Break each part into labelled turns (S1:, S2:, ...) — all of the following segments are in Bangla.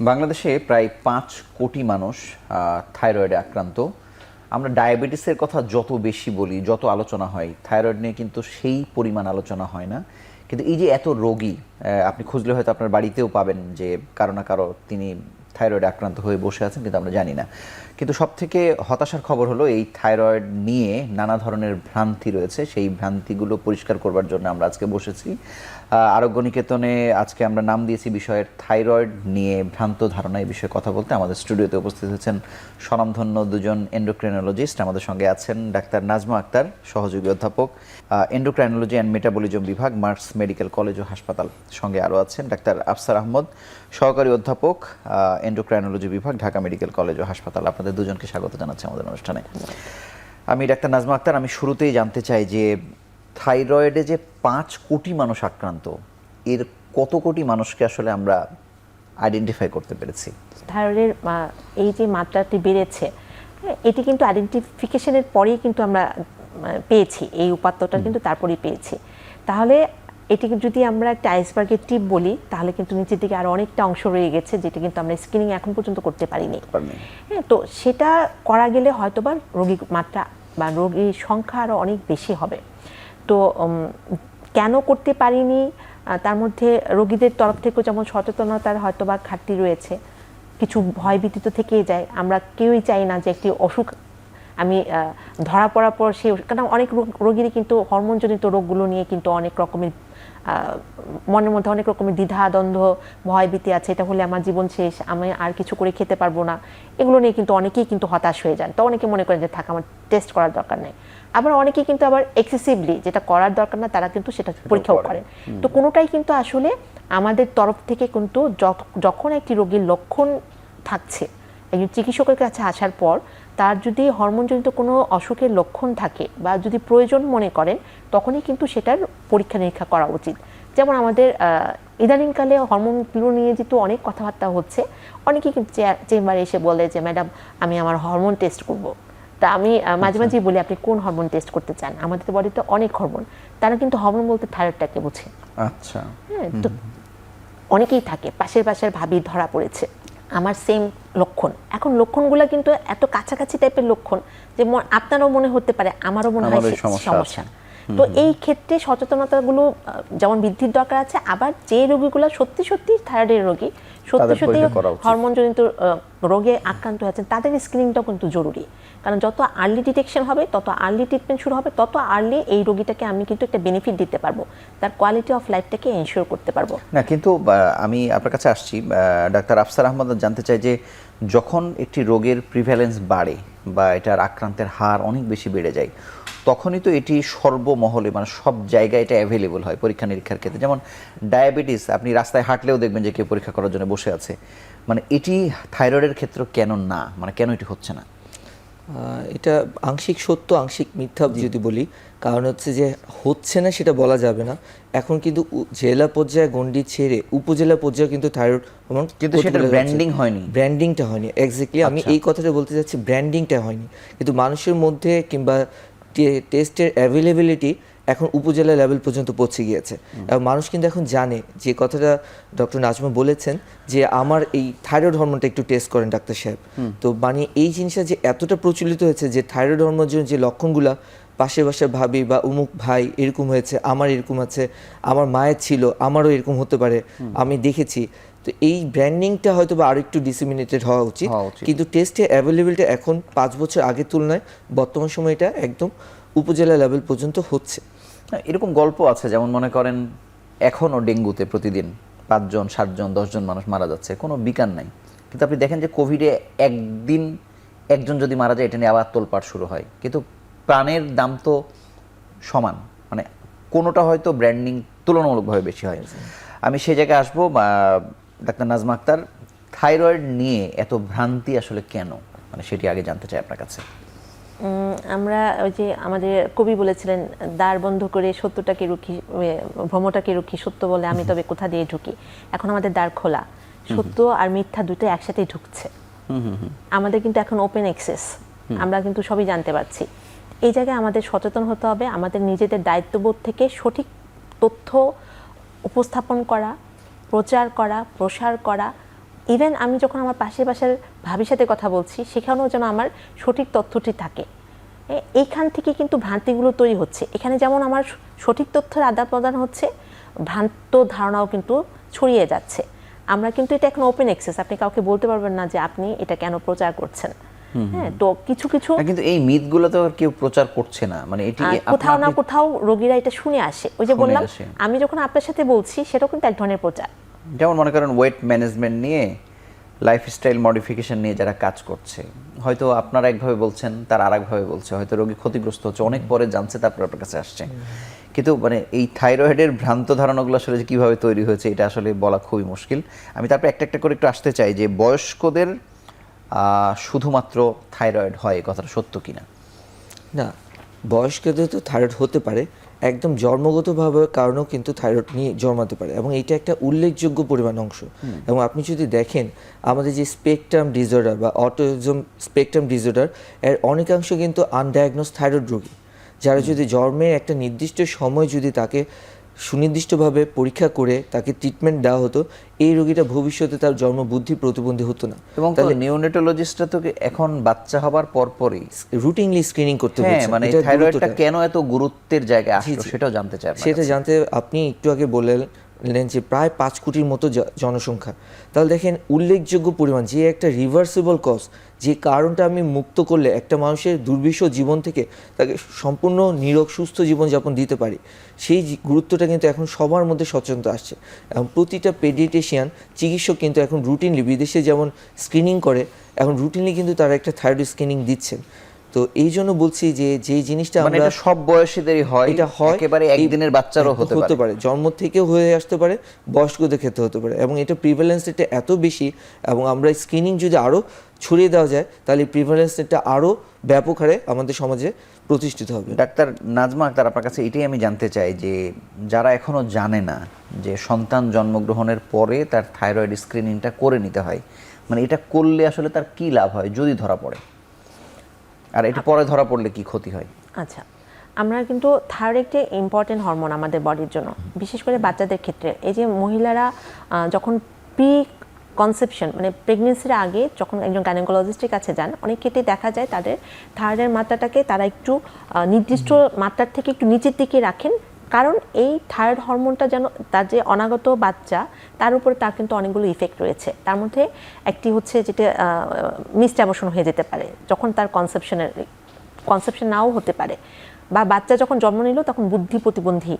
S1: বাংলাদেশে প্রায় 5 কোটি মানুষ থাইরয়েডে আক্রান্ত। আমরা ডায়াবেটিসের কথা যত বেশি বলি, যত আলোচনা হয়, থাইরয়েড নিয়ে কিন্তু সেই পরিমাণ আলোচনা হয় না। কিন্তু এই যে এত রোগী, আপনি খুঁজলে হয়তো আপনার বাড়িতেও পাবেন যে কারো না কারো তিনি থাইরয়েডে আক্রান্ত হয়ে বসে আছেন, কিন্তু আমরা জানি না। কিন্তু সবথেকে হতাশার খবর হলো এই থাইরয়েড নিয়ে নানা ধরনের ভ্রান্তি রয়েছে। সেই ভ্রান্তিগুলো পরিষ্কার করবার জন্য আমরা আজকে বসেছি আরোগ্য নিকেতনে। আজকে আমরা নাম দিয়েছি বিষয়ের থাইরয়েড নিয়ে ভ্রান্ত ধারণা, এই বিষয়ে কথা বলতে আমাদের স্টুডিওতে উপস্থিত হয়েছেন স্বনামধন্য দুজন এন্ডোক্রাইনোলজিস্ট। আমাদের সঙ্গে আছেন ডাক্তার নাজমা আক্তার, সহযোগী অধ্যাপক, এন্ডোক্রাইনোলজি অ্যান্ড মেটাবলিজম বিভাগ, মার্কস মেডিকেল কলেজ ও হাসপাতাল। সঙ্গে আরও আছেন ডাক্তার আফসার আহমদ, সহকারী অধ্যাপক, এন্ডোক্রাইনোলজি বিভাগ, ঢাকা মেডিকেল কলেজ ও হাসপাতাল। আপনাদের দুজনকে স্বাগত জানাচ্ছি আমাদের অনুষ্ঠানে। আমি ডাক্তার নাজমা আক্তার, আমি শুরুতেই জানতে চাই যে থাইরয়েডে যে 5 কোটি মানুষ আক্রান্ত, এর কত কোটি মানুষকে আসলে আমরা আইডেন্টিফাই করতে পেরেছি?
S2: থাইরয়েডের এই যে মাত্রাটি বেড়েছে, এটি কিন্তু আইডেন্টিফিকেশনের পরেই কিন্তু আমরা পেয়েছি, এই উপাত্তটা কিন্তু তারপরেই পেয়েছি। তাহলে এটিকে যদি আমরা একটা আইসবার্গের টিপ বলি, তাহলে কিন্তু নিচের দিকে আরও অনেকটা অংশ রয়ে গেছে, যেটা কিন্তু আমরা স্ক্রিনিং এখন পর্যন্ত করতে পারিনি। হ্যাঁ, তো সেটা করা গেলে হয়তোবা রোগীর মাত্রা বা রোগীর সংখ্যা আরও অনেক বেশি হবে। তো কেন করতে পারিনি, তার মধ্যে রোগীদের তরফ থেকেও যেমন সচেতনতার হয়তোবা ঘাটতি রয়েছে, কিছু ভয়ভীতি তো থেকেই যায়। আমরা কেউই চাই না যে একটি অসুখ আমি ধরা পড়ার পর সেই, কারণ অনেক রোগীরই কিন্তু হরমোনজনিত রোগগুলো নিয়ে কিন্তু অনেক রকমের মনের মধ্যে অনেক রকমের দ্বিধা দ্বন্দ্ব, ভয়ভীতি আছে। এটা হলে আমার জীবন শেষ, আমি আর কিছু করে খেতে পারবো না, এগুলো নিয়ে কিন্তু অনেকেই কিন্তু হতাশ হয়ে যান। তো অনেকে মনে করেন যে থাক, আমার টেস্ট করার দরকার নেই। আবার অনেকেই কিন্তু আবার এক্সেসিভলি যেটা করার দরকার না, তারা কিন্তু সেটা পরীক্ষাও করেন। তো কোনোটাই কিন্তু আসলে আমাদের তরফ থেকে কিন্তু যখন একটি রোগীর লক্ষণ থাকছে, একজন চিকিৎসকের কাছে আসার পর তার যদি হরমোনজনিত কোনো অসুখের লক্ষণ থাকে বা যদি প্রয়োজন মনে করেন, তখনই কিন্তু সেটার পরীক্ষা নিরীক্ষা করা উচিত। যেমন আমাদের ইদানিংকালে হরমোনগুলো নিয়ে যেহেতু অনেক কথাবার্তা হচ্ছে, অনেকেই কিন্তু চেম্বারে এসে বলে যে ম্যাডাম, আমি আমার হরমোন টেস্ট করব। তা আমি মাঝে মাঝেই বলি, আপনি কোন হরমোন টেস্ট করতে চান? আমাদের বডিতে অনেক হরমোন, তারা কিন্তু হরমোন বলতে থাইরয়েডটাকে বোঝে।
S1: আচ্ছা,
S2: হ্যাঁ, তো অনেকেই থাকে পাশের ভাবি ধরা পড়েছে, আমার সেম লক্ষণ। এখন লক্ষণগুলো কিন্তু এত কাছাকাছি টাইপের লক্ষণ যে আপনারও মনে হতে পারে আমারও মনে হয় সমস্যা। তো এই ক্ষেত্রে সচেতনতাগুলো যেমন বৃদ্ধির দরকার আছে, আবার যে রোগীগুলো সত্যি সত্যি থাইরয়েডের রোগী, সত্যি সত্যি হরমোনজনিত রোগে আক্রান্ত হয়েছেন, তাদের স্ক্রিনিংটাও কিন্তু জরুরি। কারণ যত আর্লি ডিটেকশন হবে, তত আর্লি ট্রিটমেন্ট শুরু হবে, তত আর্লি এই রোগীটাকে আমি কিন্তু একটা বেনিফিট দিতে পারবো, তার কোয়ালিটি অফ লাইফটাকে এনশিওর করতে পারবো।
S1: না, কিন্তু আমি আপনার কাছে আসছি ডাক্তার আফসার আহমদ, জানতে চাই যে যখন একটি রোগের প্রিভ্যালেন্স বাড়ে বা এটার আক্রান্তের হার অনেক বেশি বেড়ে যায়, তখনই তো এটি সর্বমহলে, মানে সব জায়গায় এটা অ্যাভেলেবল হয় পরীক্ষা নিরীক্ষার ক্ষেত্রে। যেমন ডায়াবেটিস, আপনি রাস্তায় হাঁটলেও দেখবেন যে কেউ পরীক্ষা করার জন্য বসে আছে। মানে এটি থাইরয়েডের ক্ষেত্রে কেন না, মানে কেন এটি হচ্ছে না?
S3: এটা আংশিক সত্য আংশিক মিথ্যা যদি বলি, কারণ হচ্ছে যে হচ্ছে না সেটা বলা যাবে না। এখন কিন্তু জেলা পর্যায়ে গণ্ডি ছেড়ে উপজেলা পর্যায়ে কিন্তু থাইরয়েড হরমোন,
S1: কিন্তু সেটা ব্র্যান্ডিং হয়নি।
S3: ব্র্যান্ডিংটা হয়নি, এক্স্যাক্টলি আমি এই কথাটা বলতে চাচ্ছি, ব্র্যান্ডিংটা হয়নি। কিন্তু মানুষের মধ্যে কিংবা টেস্টের অ্যাভেলেবিলিটি এখন উপজেলা লেভেল পর্যন্ত পৌঁছে গিয়েছে। এবং মানুষ কিন্তু এখন জানে যে কথাটা ডক্টর নাজমা বলেছেন যে আমার এই থাইরয়েড হরমোনটা একটু টেস্ট করেন ডাক্তার সাহেব। তো মানে এই জিনিসটা যে এতটা প্রচলিত হয়েছে যে থাইরয়েড হরমোনের যে লক্ষণগুলো পাশে ভাবি বা অমুক ভাই এরকম হয়েছে, আমার এরকম আছে, আমার মায়ের ছিল, আমারও এরকম হতে পারে, আমি দেখেছি। তো এই ব্র্যান্ডিংটা হয়তো বা আরো একটু ডিসিমিনেটেড হওয়া উচিত। কিন্তু টেস্টের অ্যাভেলেবিলিটি এখন 5 বছর আগের তুলনায় বর্তমান সময় এটা একদম উপজেলা লেভেল পর্যন্ত হচ্ছে।
S1: এরকম গল্প আছে, যেমন মনে করেন এখনও ডেঙ্গুতে প্রতিদিন 5 জন 7 জন 10 জন মানুষ মারা যাচ্ছে, কোনো বিকার নাই। কিন্তু আপনি দেখেন যে কোভিডে একদিন একজন যদি মারা যায়, এটা নিয়ে আবার তোলপাড় শুরু হয়। কিন্তু প্রাণের দাম তো সমান, মানে কোনোটা হয়তো ব্র্যান্ডিং তুলনামূলকভাবে বেশি হয়। আমি সেই জায়গায় আসবো। ডাক্তার নাজমা আক্তার, থাইরয়েড নিয়ে এত ভ্রান্তি আসলে কেন, মানে সেটি আগে জানতে চাই আপনার কাছে।
S2: আমরা ওই যে আমাদের কবি বলেছিলেন, দ্বার বন্ধ করে সত্যটাকে রুখি, ভ্রমটাকে রুখি, সত্য বলে আমি তবে কোথা দিয়ে ঢুকি। এখন আমাদের দ্বার খোলা, সত্য আর মিথ্যা দুটো একসাথে ঢুকছে। আমাদের কিন্তু এখন ওপেন অ্যাক্সেস, আমরা কিন্তু সবই জানতে পারছি। এই জায়গায় আমাদের সচেতন হতে হবে, আমাদের নিজেদের দায়িত্ববোধ থেকে সঠিক তথ্য উপস্থাপন করা, প্রচার করা, প্রসার করা, ইভেন আমি যখন আমার পাশের বাসার ভাবির সাথে কথা বলছি সেখানেও যেন আমার সঠিক তথ্যটি থাকে। এইখান থেকে কিন্তু ভ্রান্তিগুলো তৈরি হচ্ছে। এখানে যেমন আমার সঠিক তথ্যের আদান প্রদান হচ্ছে, ভ্রান্ত ধারণাও কিন্তু ছড়িয়ে যাচ্ছে। আমরা কিন্তু এটা এখন ওপেন অ্যাক্সেস, আপনি কাউকে বলতে পারবেন না যে আপনি এটা কেন প্রচার করছেন। হ্যাঁ, তো কিছু কিছু
S1: কিন্তু এই মিথগুলো তো আর কেউ প্রচার করছে না, মানে এটি
S2: কোথাও না কোথাও রোগীরা এটা শুনে আসে। ওই যে
S1: শুনে
S2: বললাম
S1: আসে।
S2: আমি যখন আপনার সাথে বলছি সেটাও কিন্তু এক ধরনের প্রচার।
S1: যেমন মনে করেন ওয়েট ম্যানেজমেন্ট নিয়ে, লাইফস্টাইল মডিফিকেশন নিয়ে যারা কাজ করছে, হয়তো আপনারা একভাবে বলছেন, তার আরেকভাবে বলছে, হয়তো রোগী ক্ষতিগ্রস্ত হচ্ছে, অনেক পরে জানছে, তারপর আপনার কাছে আসছে। কিন্তু মানে এই থাইরয়েডের ভ্রান্ত ধারণাগুলো আসলে যে কীভাবে তৈরি হয়েছে এটা আসলে বলা খুবই মুশকিল। আমি তারপর একটা একটা করে একটু আসতে চাই যে বয়স্কদের শুধুমাত্র থাইরয়েড হয়, এই কথাটা সত্য কিনা?
S3: না, বয়স্কদের তো থাইরয়েড হতে পারে, একদম জন্মগতভাবে কারণেও কিন্তু থাইরয়েড নিয়ে জন্মাতে পারে, এবং এটা একটা উল্লেখযোগ্য পরিমাণ অংশ। এবং আপনি যদি দেখেন আমাদের যে স্পেকট্রাম ডিসঅর্ডার বা অটিজম স্পেকট্রাম ডিসঅর্ডার, এর অনেকাংশ কিন্তু আনডায়াগনোজ থাইরয়েড রোগী, যারা যদি জন্মের একটা নির্দিষ্ট সময় যদি তাকে সুনির্দিষ্টভাবে পরীক্ষা করে তাকে ট্রিটমেন্ট দেওয়া হতো, এই রোগীটা ভবিষ্যতে তার জন্ম বুদ্ধি প্রতিবন্ধী হতো না।
S1: এবং তাহলে নিওনেটোলজিস্টরা তো এখন বাচ্চা হবার পরপরই
S3: রুটিনলি স্ক্রিনিং করতে
S1: হ্যাঁ,
S3: বলছেন।
S1: মানে
S3: এটার
S1: থাইরয়েডটা
S3: গুরুত্বটা-
S1: কেন এত গুরুত্বের জায়গায় আসলো সেটাও জানতে চাই আপনার
S3: সেটা
S1: কাছে।
S3: জানতে আপনি একটু আগে বললেন যে প্রায় 5 কোটির মতো জনসংখ্যা। তাহলে দেখেন উল্লেখযোগ্য পরিমাণ, যে একটা রিভার্সিবল কজ, যে কারণটা আমি মুক্ত করলে একটা মানুষের দুর্বিষহ জীবন থেকে তাকে সম্পূর্ণ নিরোগ সুস্থ জীবনযাপন দিতে পারি, সেই গুরুত্বটা কিন্তু এখন সবার মধ্যে সচেতনতা আসছে। এবং প্রতিটা পেডিয়াট্রিশিয়ান চিকিৎসক কিন্তু এখন রুটিনলি, বিদেশে যেমন স্ক্রিনিং করে, এখন রুটিনলি কিন্তু তারা একটা থাইরয়েড স্ক্রিনিং দিচ্ছেন। তো এই জন্য বলছি যে যেই জিনিসটা
S1: মানে
S3: আমরা
S1: এটা সব বয়সীদেরই হয়,
S3: এটা হয়,
S1: একেবারে একদিনের বাচ্চারও হতে পারে।
S3: জন্ম থেকেও হয়ে আসতে পারে, বয়স্কদের ক্ষেত্রে হতে পারে, এবং এটা প্রিভ্যালেন্স রেটটা এত বেশি, এবং আমরা স্ক্রিনিং যদি আরও ছড়িয়ে দেওয়া যায় তাহলে প্রিভ্যালেন্স রেটটা আরও ব্যাপক হারে আমাদের সমাজে প্রতিষ্ঠিত হবে।
S1: ডাক্তার নাজমা আক্তার, আপনার কাছে এটাই আমি জানতে চাই যে যারা এখনো জানে না যে সন্তান জন্মগ্রহণের পরে তার থাইরয়েড স্ক্রিনিংটা করে নিতে হয়, মানে এটা করলে আসলে তার কি লাভ হয় যদি ধরা পড়ে, আর এটা পরে ধরা পড়লে কি ক্ষতি হয়?
S2: আচ্ছা, আমরা কিন্তু থাইরয়েড একটি ইম্পর্টেন্ট হরমোন আমাদের বডির জন্য, বিশেষ করে বাচ্চাদের ক্ষেত্রে। এই যে মহিলারা যখন প্রি কনসেপশন মানে প্রেগনেন্সির আগে যখন একজন গাইনোকোলজিস্টের কাছে যান, অনেক ক্ষেত্রে দেখা যায় তাদের থাইরয়েডের মাত্রাটাকে তারা একটু নির্দিষ্ট মাত্রার থেকে একটু নিচের দিকে রাখেন, কারণ এই থাইরয়েড হরমোনটা যেন তার যে অনাগত বাচ্চা তার উপরে তার কিন্তু অনেকগুলো ইফেক্ট রয়েছে। তার মধ্যে একটি হচ্ছে যেটা মিসড অ্যাবর্শন হয়ে যেতে পারে যখন তার কনসেপশন নাও হতে পারে, বা বাচ্চা যখন জন্ম নিল তখন বুদ্ধি প্রতিবন্ধী।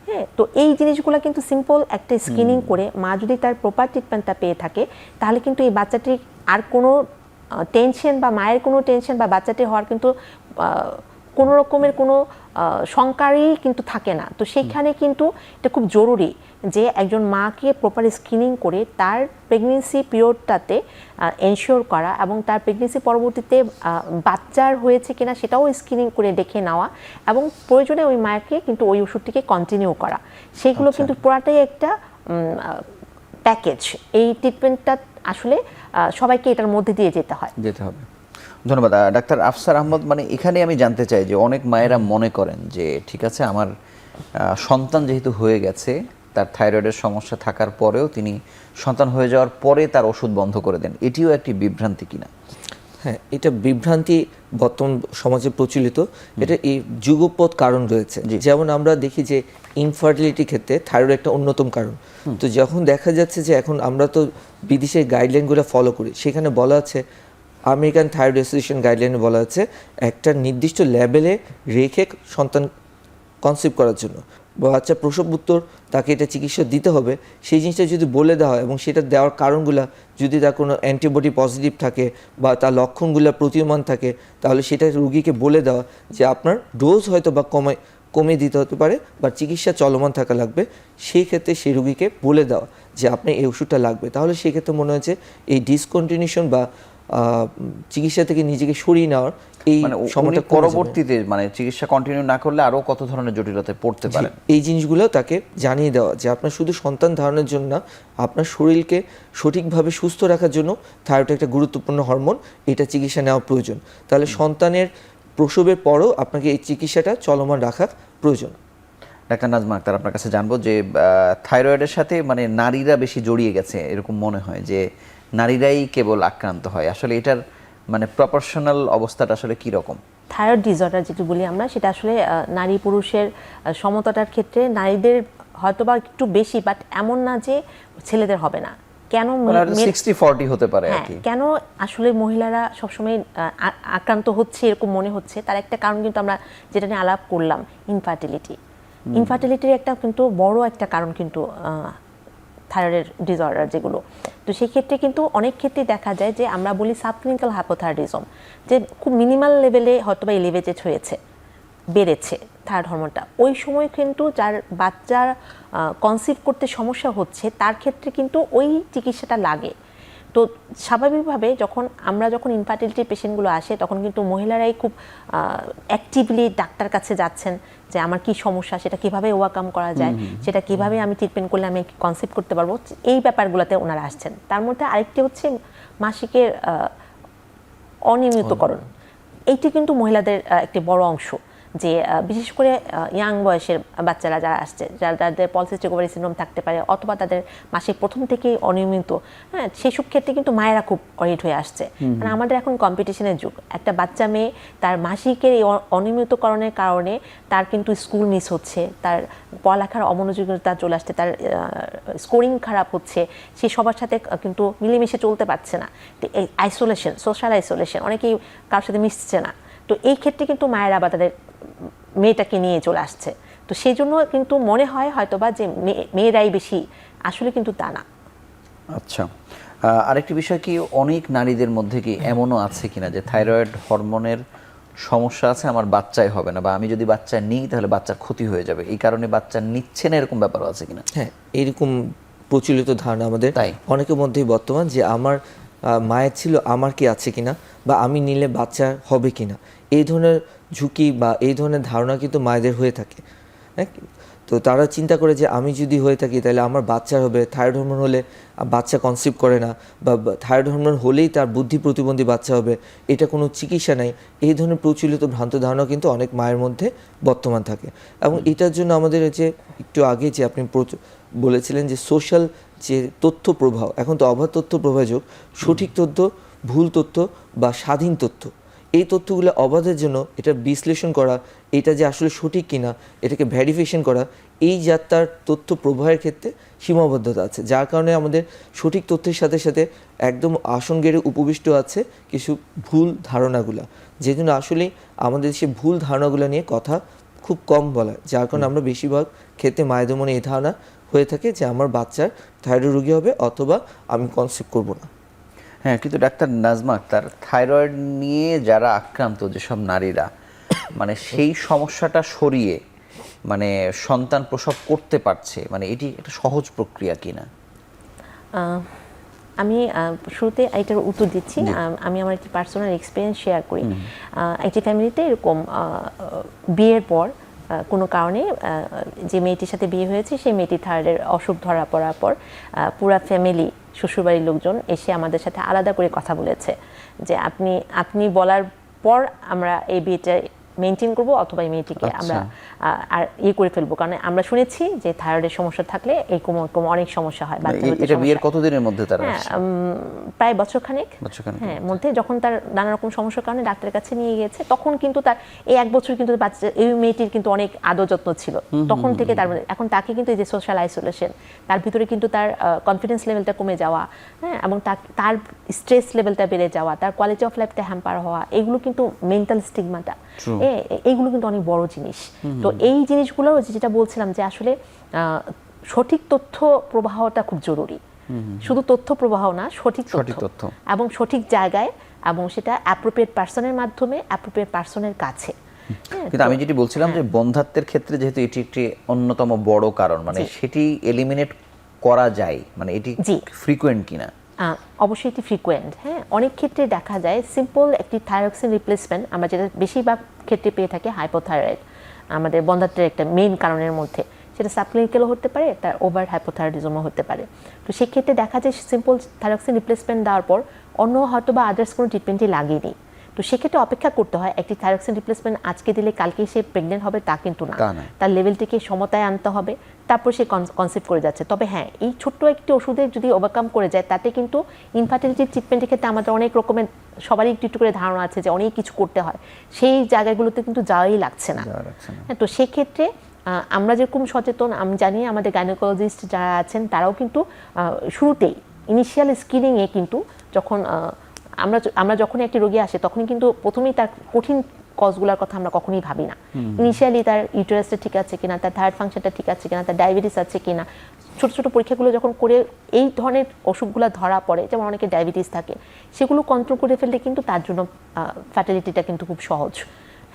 S2: হ্যাঁ, তো এই জিনিসগুলো কিন্তু সিম্পল একটা স্ক্রিনিং করে মা যদি তার প্রপার ট্রিটমেন্টটা পেয়ে থাকে, তাহলে কিন্তু এই বাচ্চাটির আর কোনো টেনশন বা মায়ের কোনো টেনশন বা বাচ্চাটি হওয়ার কিন্তু কোনো রকমের কোনো শঙ্কারই কিন্তু থাকে না। তো সেইখানে কিন্তু এটা খুব জরুরি যে একজন মাকে প্রপার স্ক্রিনিং করে তার প্রেগনেন্সি পিরিয়ডটাতে এনশিওর করা, এবং তার প্রেগনেন্সি পরবর্তীতে বাচ্চার হয়েছে কিনা সেটাও স্ক্রিনিং করে দেখে নেওয়া, এবং প্রয়োজনে ওই মাকে কিন্তু ওই ওষুধটিকে কন্টিনিউ করা। সেগুলো কিন্তু পুরাটাই একটা প্যাকেজ। এই ট্রিটমেন্টটা আসলে সবাইকে এটার মধ্যে দিয়ে যেতে হবে।
S1: ধন্যবাদ ডাক্তার আফসার আহমদ। মানে এখানে আমি জানতে চাই যে অনেক মায়েরা মনে করেন যে ঠিক আছে, আমার সন্তান যেহেতু হয়ে গেছে, তার থাইরয়েডের সমস্যা থাকার পরেও তিনি সন্তান হয়ে যাওয়ার পরে তার ওষুধ বন্ধ করে দেন, এটিও একটি বিভ্রান্তি কিনা?
S3: হ্যাঁ, এটা বিভ্রান্তি বর্তমান সমাজে প্রচলিত। এটা এই যুগপৎ কারণ রয়েছে। যেমন আমরা দেখি যে ইনফার্টিলিটি ক্ষেত্রে থাইরয়েড একটা অন্যতম কারণ। তো যখন দেখা যাচ্ছে যে এখন আমরা তো বিদেশের গাইডলাইনগুলো ফলো করি, সেখানে বলা আছে, আমেরিকান থাইরয়েড অ্যাসোসিয়েশন গাইডলাইনে বলা আছে একটা নির্দিষ্ট লেভেলে রেখে সন্তান কনসিভ করার জন্য, বাচ্চা প্রসবোত্তর তাকে এটা চিকিৎসা দিতে হবে, সেই জিনিসটা যদি বলে দেওয়া হয় এবং সেটা দেওয়ার কারণগুলো যদি তার কোনো অ্যান্টিবডি পজিটিভ থাকে বা তার লক্ষণগুলো প্রতীয়মান থাকে, তাহলে সেটা রুগীকে বলে দেওয়া যে আপনার ডোজ হয়তো বা কমিয়ে দিতে হতে পারে বা চিকিৎসা চলমান থাকা লাগবে, সেই ক্ষেত্রে সেই রুগীকে বলে দেওয়া যে আপনি এই ওষুধটা লাগবে। তাহলে সেক্ষেত্রে মনে হচ্ছে এই ডিসকন্টিনিউশন বা চিকিৎসা থেকে নিজেকে সরিয়ে নেওয়ার এই সময়টা
S1: পরবর্তীতে মানে চিকিৎসা কন্টিনিউ না করলে আরো কত ধরনের জটিলতায় পড়তে পারে,
S3: এই জিনিসগুলো তাকে জানিয়ে দেওয়া যে আপনার শুধু সন্তান ধারণের জন্য না, আপনার শরীরকে সঠিকভাবে সুস্থ রাখার জন্য থাইরয়েড একটা গুরুত্বপূর্ণ হরমোন, এটা চিকিৎসা নেওয়া প্রয়োজন। তাহলে সন্তানের প্রসবের পরও আপনাকে এই চিকিৎসাটা চলমান রাখা প্রয়োজন।
S1: ডাক্তার নাজমা আক্তার, আপনার কাছে জানবো যে থাইরয়েডের সাথে মানে নারীরা বেশি জড়িয়ে গেছে এরকম মনে হয়, যে নারীরাই কেবল আক্রান্ত হয়, আসলে এটার মানে প্রপোর্শনাল অবস্থাটা আসলে কি রকম?
S2: থাইরয়েড ডিসঅর্ডার যেটা বলি আমরা, সেটা আসলে নারী পুরুষের সমতাটার ক্ষেত্রে নারীদের হয়তোবা একটু বেশি, বাট এমন না যে ছেলেদের হবে না। কেন
S1: 60-40 হতে পারে আর
S2: হ্যাঁ,
S1: কি।
S2: কেন আসলে মহিলারা সবসময় আক্রান্ত হচ্ছে এরকম মনে হচ্ছে, তার একটা কারণ কিন্তু আমরা যেটা নিয়ে আলাপ করলাম, ইনফার্টিলিটির একটা কিন্তু বড় একটা কারণ কিন্তু থাইরয়েড ডিসঅর্ডার যেগুলো। তো সেই ক্ষেত্রে কিন্তু অনেক ক্ষেত্রে দেখা যায় যে আমরা বলি সাবক্লিনিক্যাল হাইপোথাইরয়েডিজম, যে খুব মিনিমাল লেভেলে হয়তোবা এলিভেটেড হয়েছে, বেড়েছে থাইরয়েড হরমোনটা। ওই সময় কিন্তু যার বাচ্চার কনসিভ করতে সমস্যা হচ্ছে তার ক্ষেত্রে কিন্তু ওই চিকিৎসাটা লাগে। তো স্বাভাবিকভাবে যখন ইনফার্টিলিটি পেশেন্টগুলো আসে, তখন কিন্তু মহিলারাই খুব অ্যাক্টিভলি ডাক্তার কাছে যাচ্ছেন যে আমার কি সমস্যা, সেটা কিভাবে ওভারকাম করা যায়, সেটা কিভাবে আমি ট্রিটমেন্ট করলে আমি কনসিভ করতে পারবো, এই ব্যাপারগুলোতে ওনারা আসছেন। তার মধ্যে আরেকটি হচ্ছে মাসিকের অনিয়মিতকরণ। এইটি কিন্তু মহিলাদের একটি বড় অংশ, যে বিশেষ করে ইয়াং বয়সের বাচ্চারা যারা আসছে, যাদের পলিসিস্টিক ওভারি সিনড্রোম থাকতে পারে, অথবা তাদের মাসিক প্রথম থেকেই অনিয়মিত, হ্যাঁ, সেসব ক্ষেত্রে কিন্তু মায়েরা খুব অরিড হয়ে আসছে। কারণ আমাদের এখন কম্পিটিশনের যুগ। একটা বাচ্চা মেয়ে তার মাসিকের এই অনিয়মিতকরণের কারণে তার কিন্তু স্কুল মিস হচ্ছে, তার পড়ালেখার অমনোযোগিতা চলে আসছে, তার স্কোরিং খারাপ হচ্ছে, সে সবার সাথে কিন্তু মিলেমিশে চলতে পারছে না। তো এই আইসোলেশন, সোশ্যাল আইসোলেশন, অনেকেই কারোর সাথে মিশছে না। তো এই ক্ষেত্রে কিন্তু মায়েরা বা তাদের মেয়েটাকে নিয়ে চলে আসছে। তো সেই জন্য কিন্তু মনে হয় হয়তোবা যে মেয়েরাই বেশি, আসলে কিন্তু তা না।
S1: আচ্ছা, আরেকটি বিষয় কি, অনেক নারীদের মধ্যে কি এমনও আছে কিনা যে থাইরয়েড হরমোনের সমস্যা আছে, আমার বাচ্চাই হবে না, বা আমি যদি বাচ্চা নিই তাহলে বাচ্চার ক্ষতি হয়ে যাবে, এই কারণে বাচ্চা নিচ্ছে না, এরকম ব্যাপারও আছে কিনা?
S3: হ্যাঁ, এরকম প্রচলিত ধারণা আমাদের
S1: তাই
S3: অনেকের মধ্যেই বর্তমান, যে আমার মায়ের ছিল, আমার কি আছে কিনা, বা আমি নিলে বাচ্চা হবে কিনা, এই ধরনের ঝুঁকি বা এই ধরনের ধারণা কিন্তু মায়েদের হয়ে থাকে। হ্যাঁ, তো তারা চিন্তা করে যে আমি যদি হয়ে থাকি তাহলে আমার বাচ্চা হবে, থাইরয়েড হরমোন হলে বাচ্চা কনসিভ করে না, বা থাইরয়েড হরমোন হলেই তার বুদ্ধি প্রতিবন্ধী বাচ্চা হবে, এটা কোনো চিকিৎসা নাই। এই ধরনের প্রচলিত ভ্রান্ত ধারণা কিন্তু অনেক মায়ের মধ্যে বর্তমান থাকে। এবং এটার জন্য আমাদের যে একটু আগে যে আপনি বলেছিলেন যে সোশ্যাল যে তথ্য প্রবাহ, এখন তো অবাধ তথ্য প্রবাহ যুগ, সঠিক তথ্য, ভুল তথ্য বা স্বাধীন তথ্য, এই তথ্যগুলো অবাধের জন্য এটা বিশ্লেষণ করা, এটা যে আসলে সঠিক কিনা এটাকে ভেরিফিকেশন করা, এই যাত্রার তথ্য প্রবাহের ক্ষেত্রে সীমাবদ্ধতা আছে, যার কারণে আমাদের সঠিক তথ্যের সাথে সাথে একদম আসন গেড়ে উপবিষ্ট আছে কিছু ভুল ধারণাগুলা, যে জন্য আসলেই আমাদের সে ভুল ধারণাগুলো নিয়ে কথা খুব কম বলা, যার কারণে আমরা বেশিরভাগ ক্ষেত্রে মায়েদের মনে এই ধারণা হয়ে থাকে যে আমার বাচ্চার থাইরয়েড রোগী হবে অথবা আমি কনসিভ করব না।
S1: হ্যাঁ, কিন্তু ডাক্তার নাজমা আক্তার, থাইরয়েড নিয়ে যারা আক্রান্ত যেসব নারীরা মানে সেই সমস্যাটা সরিয়ে মানে সন্তান প্রসব করতে পারছে, মানে এটি একটা সহজ প্রক্রিয়া কিনা?
S2: আমি শুরুতে এটার উত্তর দিচ্ছি। আমি আমার একটি পার্সোনাল এক্সপিরিয়েন্স শেয়ার করি। একটি ফ্যামিলিতে এরকম বিয়ের পর কোনো কারণে যে মেয়েটির সাথে বিয়ে হয়েছে, সেই মেয়েটি থাইরয়েডের অসুখ ধরা পড়ার পর পুরা ফ্যামিলি, শ্বশুরবাড়ির লোকজন এসে আমাদের সাথে আলাদা করে কথা বলেছে যে আপনি বলার পর আমরা এই বিয়েটা মেনটেন করবো, অথবা এই মেয়েটিকে আমরা আর করে ফেলবো। কারণ আমরা শুনেছি যে থাইরয়েডের সমস্যা থাকলে এরকম অনেক সমস্যা হয়।
S1: এটা বিয়ের কতদিনের মধ্যে তারা
S2: প্রায় বছরখানেক হ্যাঁ মধ্যে, যখন তার নানা রকম সমস্যার কারণে ডাক্তারের কাছে নিয়ে গিয়েছে, তখন কিন্তু তার এই 1 বছর কিন্তু বাচ্চা, এই মেয়েটির কিন্তু অনেক আদর যত্ন ছিল তখন থেকে। তার মধ্যে এখন তাকে কিন্তু এই যে সোশ্যাল আইসোলেশন, তার ভিতরে কিন্তু তার কনফিডেন্স লেভেলটা কমে যাওয়া, হ্যাঁ, এবং তার স্ট্রেস লেভেলটা বেড়ে যাওয়া, তার কোয়ালিটি অফ লাইফটা হ্যাম্পার হওয়া, এগুলো কিন্তু মেন্টাল স্টিগমাটা, এইগুলো কিন্তু অনেক বড় জিনিস। তো এই জিনিসগুলো যেটা বলছিলাম যে আসলে সঠিক তথ্য প্রবাহটা খুব জরুরি। শুধু তথ্য প্রবাহ না, সঠিক তথ্য এবং সঠিক জায়গায়, এবং সেটা অ্যাপ্রোপ্রিয়েট পার্সনের মাধ্যমে, অ্যাপ্রোপ্রিয়েট পার্সনের কাছে।
S1: কিন্তু আমি যেটি বলছিলাম যে বন্ধাত্বের ক্ষেত্রে যেহেতু এটি একটি অন্যতম বড় কারণ, মানে সেটি এলিমিনেট করা যায়, মানে এটি ফ্রিকোয়েন্ট কিনা?
S2: অবশ্যই এটি ফ্রিকোয়েন্ট। হ্যাঁ, অনেক ক্ষেত্রে দেখা যায় সিম্পল একটি থাইরক্সিন রিপ্লেসমেন্ট, আমরা যেটা বেশিরভাগ ক্ষেত্রে পেয়ে থাকি হাইপোথাইরয়েড, আমাদের বন্ধাত্বের একটা মেইন কারণের মধ্যে, সেটা সাবক্লিনিক্যালও হতে পারে, তার ওভার হাইপোথাইরয়েডিজমও হতে পারে। তো সেক্ষেত্রে দেখা যায় সিম্পল থাইরক্সিন রিপ্লেসমেন্ট দেওয়ার পর অন্য হয়তো বা আদার্স কোনো ট্রিটমেন্টই লাগেনি। তো তো সেক্ষেত্রে অপেক্ষা করতে হয়। একটি থাইরক্সিন রিপ্লেসমেন্ট আজকে দিলে কালকেই সে প্রেগনেন্ট হবে তা কিন্তু না,
S1: তা না।
S2: তার লেভেলটিকে সমতায় আনতে হবে, তারপর সে কনসেপ্ট করে যাচ্ছে। তবে হ্যাঁ, এই ছোট্ট একটি ওষুধে যদি ওভারকাম করে যায়, তাতে কিন্তু ইনফার্টিলিটি ট্রিটমেন্টের ক্ষেত্রে আমাদের অনেক রকমের সবারই একটু একটু করে ধারণা আছে যে অনেক কিছু করতে হয়, সেই জায়গাগুলোতে কিন্তু যাওয়াই লাগছে না। হ্যাঁ, তো সেক্ষেত্রে আমরা যেরকম সচেতন, আমি জানি আমাদের গাইনোকোলজিস্ট যারা আছেন তারাও কিন্তু শুরুতেই ইনিশিয়াল স্ক্রিনিংয়ে কিন্তু যখন আমরা যখনই একটি রোগী আসে তখনই কিন্তু প্রথমেই তার কঠিন কজগুলোর কথা আমরা কখনোই ভাবি না। ইনিশিয়ালি তার ইউটেরাসটা ঠিক আছে কিনা, তার থাইরয়েড ফাংশনটা ঠিক আছে কিনা, তার ডায়াবেটিস আছে কিনা, ছোট ছোট পরীক্ষাগুলো যখন করে এই ধরনের অসুখগুলো ধরা পড়ে, যেমন অনেকে ডায়াবেটিস থাকে, সেগুলো কন্ট্রোল করে ফেললে কিন্তু তার জন্য ফার্টিলিটিটা কিন্তু খুব সহজ।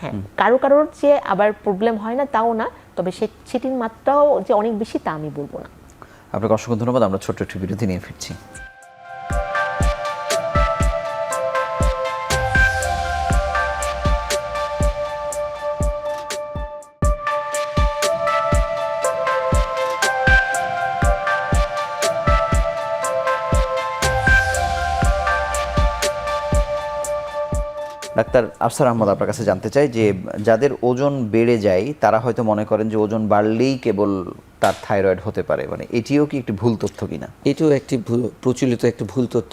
S2: হ্যাঁ, কারোর যে আবার প্রবলেম হয় না তাও না, তবে সেটির মাত্রাও যে অনেক বেশি তা আমি বলবো না।
S1: আপনাকে অসংখ্য ধন্যবাদ। আমরা ছোট্ট একটি বিরতি নিয়ে ফিরছি। ডাক্তার আফসার আহমদ, আপনার কাছে জানতে চাই যে যাদের ওজন বেড়ে যায় তারা হয়তো মনে করেন যে ওজন বাড়লেই কেবল তার থাইরয়েড হতে পারে, মানে এটিও কি একটি ভুল তথ্য কিনা?
S3: এটাও একটি প্রচলিত একটা ভুল তথ্য।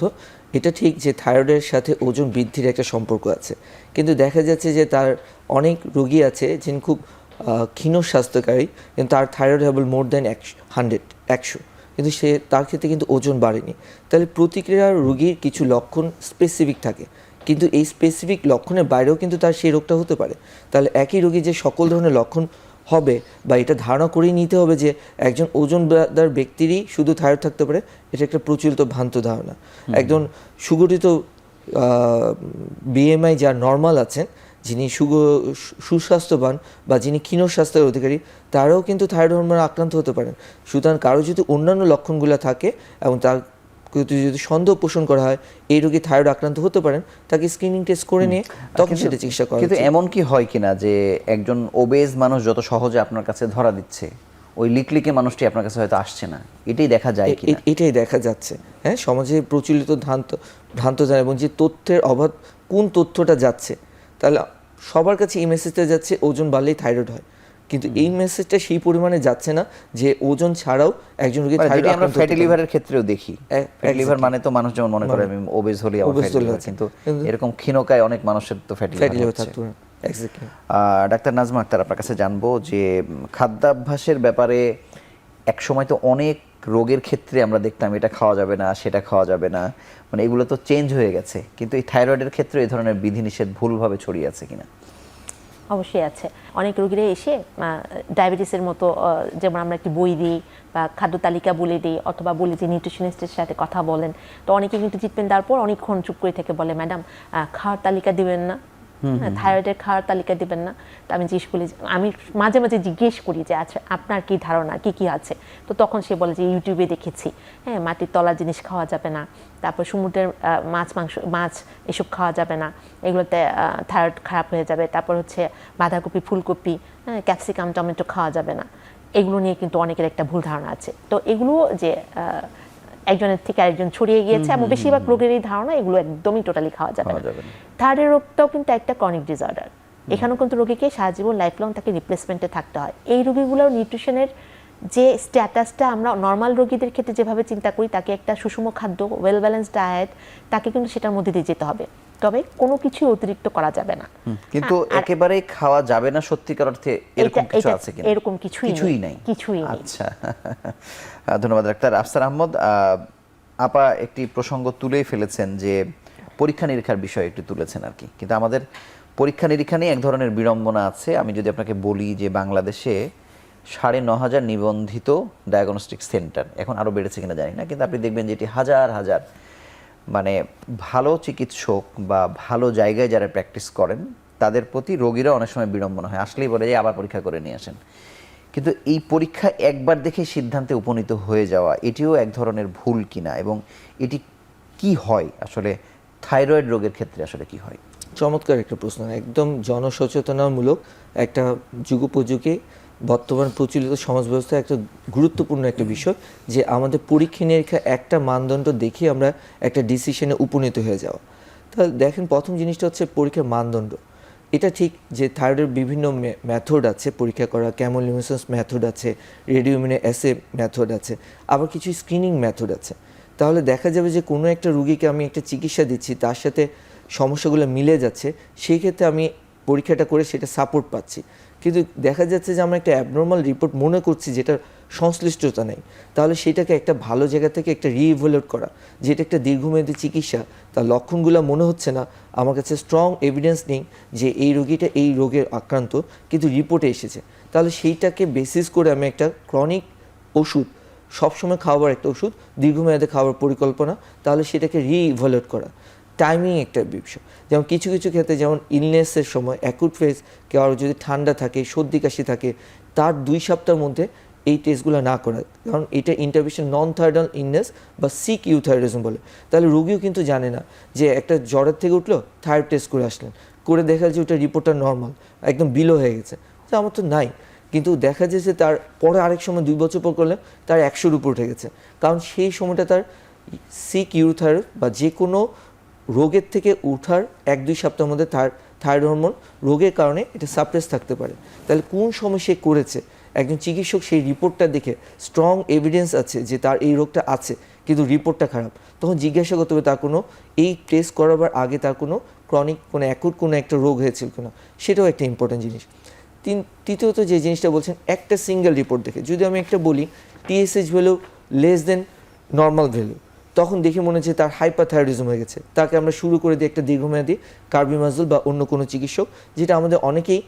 S3: এটা ঠিক যে থাইরয়েডের সাথে ওজন বৃদ্ধির একটা সম্পর্ক আছে, কিন্তু দেখা যাচ্ছে যে তার অনেক রোগী আছে যিনি খুব ক্ষীণ স্বাস্থ্যকারী, কিন্তু তার থাইরয়েড লেভেল মোর দ্যান 100, কিন্তু তার ক্ষেত্রে কিন্তু ওজন বাড়েনি। তাহলে প্রতিক্রিয়ার রোগীর কিছু লক্ষণ স্পেসিফিক থাকে, কিন্তু এই স্পেসিফিক লক্ষণের বাইরেও কিন্তু তার সেই রোগটা হতে পারে। তাহলে একই রোগী যে সকল ধরনের লক্ষণ হবে বা এটা ধারণা করেই নিতে হবে যে একজন ওজনদার ব্যক্তিরই শুধু থাইরয়েড থাকতে পারে, এটা একটা প্রচলিত ভ্রান্ত ধারণা। একজন সুগঠিত বিএমআই যার নর্মাল আছেন, যিনি সুস্বাস্থ্যবান বা যিনি ক্ষীণ স্বাস্থ্যের অধিকারী, তারাও কিন্তু থাইরয়েড হরমোনে আক্রান্ত হতে পারেন। সুতরাং কারো যদি অন্যান্য লক্ষণগুলো থাকে এবং তার যদি সন্দেহ পোষণ করা হয় এই রোগী থাইরয়েড আক্রান্ত হতে পারেন, তাকে স্ক্রিনিং টেস্ট করে নিয়ে তখন সেটা চিকিৎসা করা।
S1: কিন্তু এমন কি হয় কিনা যে একজন ওবেজ মানুষ যত সহজে আপনার কাছে ধরা দিচ্ছে, ওই লিকলিকে মানুষটি আপনার কাছে হয়তো আসছে না, এটাই দেখা যায় কি?
S3: এটাই দেখা যাচ্ছে। হ্যাঁ, সমাজে প্রচলিত ভ্রান্ত জানা এবং যে তথ্যের অভাব, কোন তথ্যটা যাচ্ছে, তাহলে সবার কাছে এই মেসেজটা যাচ্ছে ওজন বাড়লেই থাইরয়েড হয়, কিন্তু এই মেসেজটা সেই পরিমাণে যাচ্ছে না যে ওজন ছাড়াও একজন রোগী থাইরয়েড
S1: আমরা ফ্যাটি লিভারের ক্ষেত্রেও দেখি। ফ্যাটি লিভার মানে তো মানুষ যেমন মনে করে আমি ওবেজ হলি আমার ফ্যাটি লিভার, কিন্তু এরকম ক্ষীণকায় অনেক মানুষের তো ফ্যাটি লিভার থাকতো। ডাক্তার নাজমা আক্তার, আপনার কাছে জানবো যে খাদ্যাভ্যাসের ব্যাপারে এক সময় তো অনেক রোগের ক্ষেত্রে আমরা দেখতাম এটা খাওয়া যাবে না, সেটা খাওয়া যাবে না, মানে এগুলো তো চেঞ্জ হয়ে গেছে, কিন্তু এই থাইরয়েডের ক্ষেত্রে এই ধরনের বিধিনিষেধ ভুলভাবে ছড়িয়ে আছে কিনা?
S2: অবশ্যই আছে। অনেক রোগীরা এসে ডায়াবেটিসের মতো, যেমন আমরা একটি বই দিই বা খাদ্য তালিকা বলে দিই অথবা বলি যে নিউট্রিশনিস্টের সাথে কথা বলেন, তো অনেকে কিন্তু ট্রিটমেন্ট দেওয়ার পর অনেকক্ষণ চুপ করে থেকে বলে, ম্যাডাম খাওয়ার তালিকা দিবেন না, থাইরয়েডের খাওয়ার তালিকা দিবেন না। তো আমি মাঝে মাঝে জিজ্ঞেস করি যে আচ্ছা আপনার কি ধারণা, কি কি আছে? তো তখন সে বলে যে ইউটিউবে দেখেছি, হ্যাঁ, মাটির তলার জিনিস খাওয়া যাবে না, তারপর সমুদ্রের মাছ এসব খাওয়া যাবে না, এগুলোতে থাইরয়েড খারাপ হয়ে যাবে, তারপর হচ্ছে বাঁধাকপি, ফুলকপি, ক্যাপসিকাম, টমেটো খাওয়া যাবে না। এগুলো নিয়ে কিন্তু অনেকের একটা ভুল ধারণা আছে। তো এগুলো যে একজনের থেকে আরেকজন ছড়িয়ে গিয়েছে এবং বেশিরভাগ রোগের এই ধারণা এগুলো একদমই টোটালি খাওয়া যাবে না। থাইরয়েড রোগটাও কিন্তু একটা ক্রনিক ডিসঅর্ডার, এখানেও কিন্তু রোগীকে সারা জীবন লাইফ লং তাকে রিপ্লেসমেন্টে থাকতে হয়। এই রোগীগুলোর নিউট্রিশনের যে স্ট্যাটাসটা আমরা নর্মাল রোগীদের ক্ষেত্রে যেভাবে চিন্তা করি, তাকে একটা সুষম খাদ্য, ওয়েল ব্যালেন্স ডায়েট, তাকে কিন্তু সেটার মধ্যে দিয়ে যেতে হবে, তবে কোনো কিছুই অতিরিক্ত করা যাবে না।
S1: কিন্তু একেবারে খাওয়া যাবে না সত্যিকার অর্থে এরকম কিছু আছে কিনা?
S2: এরকম কিছুই নেই।
S1: আচ্ছা, ধন্যবাদ ডাক্তার আফসার আহমদ। আপা একটি প্রসঙ্গ তুলেই ফেলেছেন যে পরীক্ষা নিরীক্ষার বিষয় একটু তুলেছেন আর কি, কিন্তু আমাদের পরীক্ষা নিরীক্ষা নিয়ে এক ধরনের বিড়ম্বনা আছে। আমি যদি আপনাকে বলি যে বাংলাদেশে 9,500 নিবন্ধিত ডায়াগনস্টিক সেন্টার, এখন আরও বেড়েছে কিনা জানি না, কিন্তু আপনি দেখবেন যে এটি হাজার হাজার, মানে ভালো চিকিৎসক বা ভালো জায়গায় যারা প্র্যাকটিস করেন তাদের প্রতি রোগীরা অনেক সময় বিড়ম্বনা হয়, আসলেই বলে যে আবার পরীক্ষা করে নিয়ে আসেন। কিন্তু এই পরীক্ষা একবার দেখে সিদ্ধান্তে উপনীত হয়ে যাওয়া, এটিও এক ধরনের ভুল কিনা, এবং এটি কি হয় আসলে থাইরয়েড রোগের ক্ষেত্রে আসলে কি হয়?
S3: চমৎকার একটা প্রশ্ন, একদম জনসচেতনামূলক একটা যুগোপযোগী বর্তমান প্রচলিত সমাজ ব্যবস্থা একটা গুরুত্বপূর্ণ একটা বিষয় যে আমাদের পরীক্ষা নিরীক্ষা একটা মানদণ্ড দেখে আমরা একটা ডিসিশনে উপনীত হয়ে যাওয়া। তাহলে দেখেন প্রথম জিনিসটা হচ্ছে পরীক্ষার মানদণ্ড। এটা ঠিক যে থাইরয়েডের বিভিন্ন মেথড আছে পরীক্ষা করা, ক্যামোলিমিসেন্স মেথড আছে, রেডিওমিনে অ্যাসে মেথড আছে, আবার কিছু স্ক্রিনিং মেথড আছে। তাহলে দেখা যাবে যে কোনো একটা রুগীকে আমি একটা চিকিৎসা দিচ্ছি, তার সাথে সমস্যাগুলো মিলে যাচ্ছে, সেই ক্ষেত্রে আমি পরীক্ষাটা করে সেটা সাপোর্ট পাচ্ছি। কিন্তু দেখা যাচ্ছে যে আমরা একটা অ্যাবনর্মাল রিপোর্ট মনে করছি যেটার সংশ্লিষ্টতা নেই, তাহলে সেটাকে একটা ভালো জায়গা থেকে একটা রিইভ্যালুয়েট করা, যেটা একটা দীর্ঘমেয়াদী চিকিৎসা, তার লক্ষণগুলো মনে হচ্ছে না, আমার কাছে স্ট্রং এভিডেন্স নেই যে এই রোগীটা এই রোগের আক্রান্ত, কিন্তু রিপোর্টে এসেছে, তাহলে সেইটাকে বেসিস করে আমি একটা ক্রনিক ওষুধ, সবসময় খাওয়ার একটা ওষুধ, দীর্ঘমেয়াদে খাওয়ার পরিকল্পনা, তাহলে সেটাকে রিইভ্যালুয়েট করা। টাইমিং একটা বিষয়, যেমন কিছু কিছু ক্ষেত্রে যেমন ইলনেসের সময় অ্যাকুট ফেজ, কারো যদি ঠান্ডা থাকে, সর্দি কাশি থাকে, তার 2 সপ্তাহের মধ্যে এই টেস্টগুলো না করা, কারণ এটা ইন্টারভিশন নন থাইরয়েডাল ইলনেস বা সিক ইউথাইরয়েডিজম বলে। তাহলে রোগীও কিন্তু জানে না যে একটা জ্বরের থেকে উঠলো, থাইরয়েড টেস্ট করে আসলেন, করে দেখা যাচ্ছে ওটা রিপোর্টটা নর্মাল, একদম বিলো হয়ে গেছে, তো আমার তো নাই, কিন্তু দেখা যাচ্ছে তার পরে আরেক সময় 2 বছর পর করলে তার 100-র উপর উঠে গেছে, কারণ সেই সময়টা তার সিক ইউথাইরয়েড বা যে কোনো রোগের থেকে উঠার 1-2 সপ্তাহের মধ্যে থাইরয়েড হরমোন রোগের কারণে এটা সাপ্রেস থাকতে পারে। তাহলে কোন সময় সে করেছে, একজন চিকিৎসক সেই রিপোর্টটা দেখে স্ট্রং এভিডেন্স আছে যে তার এই রোগটা আছে কিন্তু রিপোর্টটা খারাপ, তখন জিজ্ঞাসা করতে হবে তার কোনো এই টেস্ট করাবার আগে তার কোনো ক্রনিক কোনো অ্যাকুট কোনো একটা রোগ হয়েছিল কিনা, সেটাও একটা ইম্পর্টেন্ট জিনিস। তৃতীয়ত যে জিনিসটা বলছেন, একটা সিঙ্গেল রিপোর্ট দেখে যদি আমি একটা বলি TSH value less than normal value, তখন দেখে মনে হচ্ছে তার হাইপারথাইরয়েডিজম হয়ে গেছে, তাকে আমরা শুরু করে দিই একটা দীর্ঘমেয়াদী কার্বিমাজল বা অন্য কোনো চিকিৎসক, যেটা আমাদের অনেকেই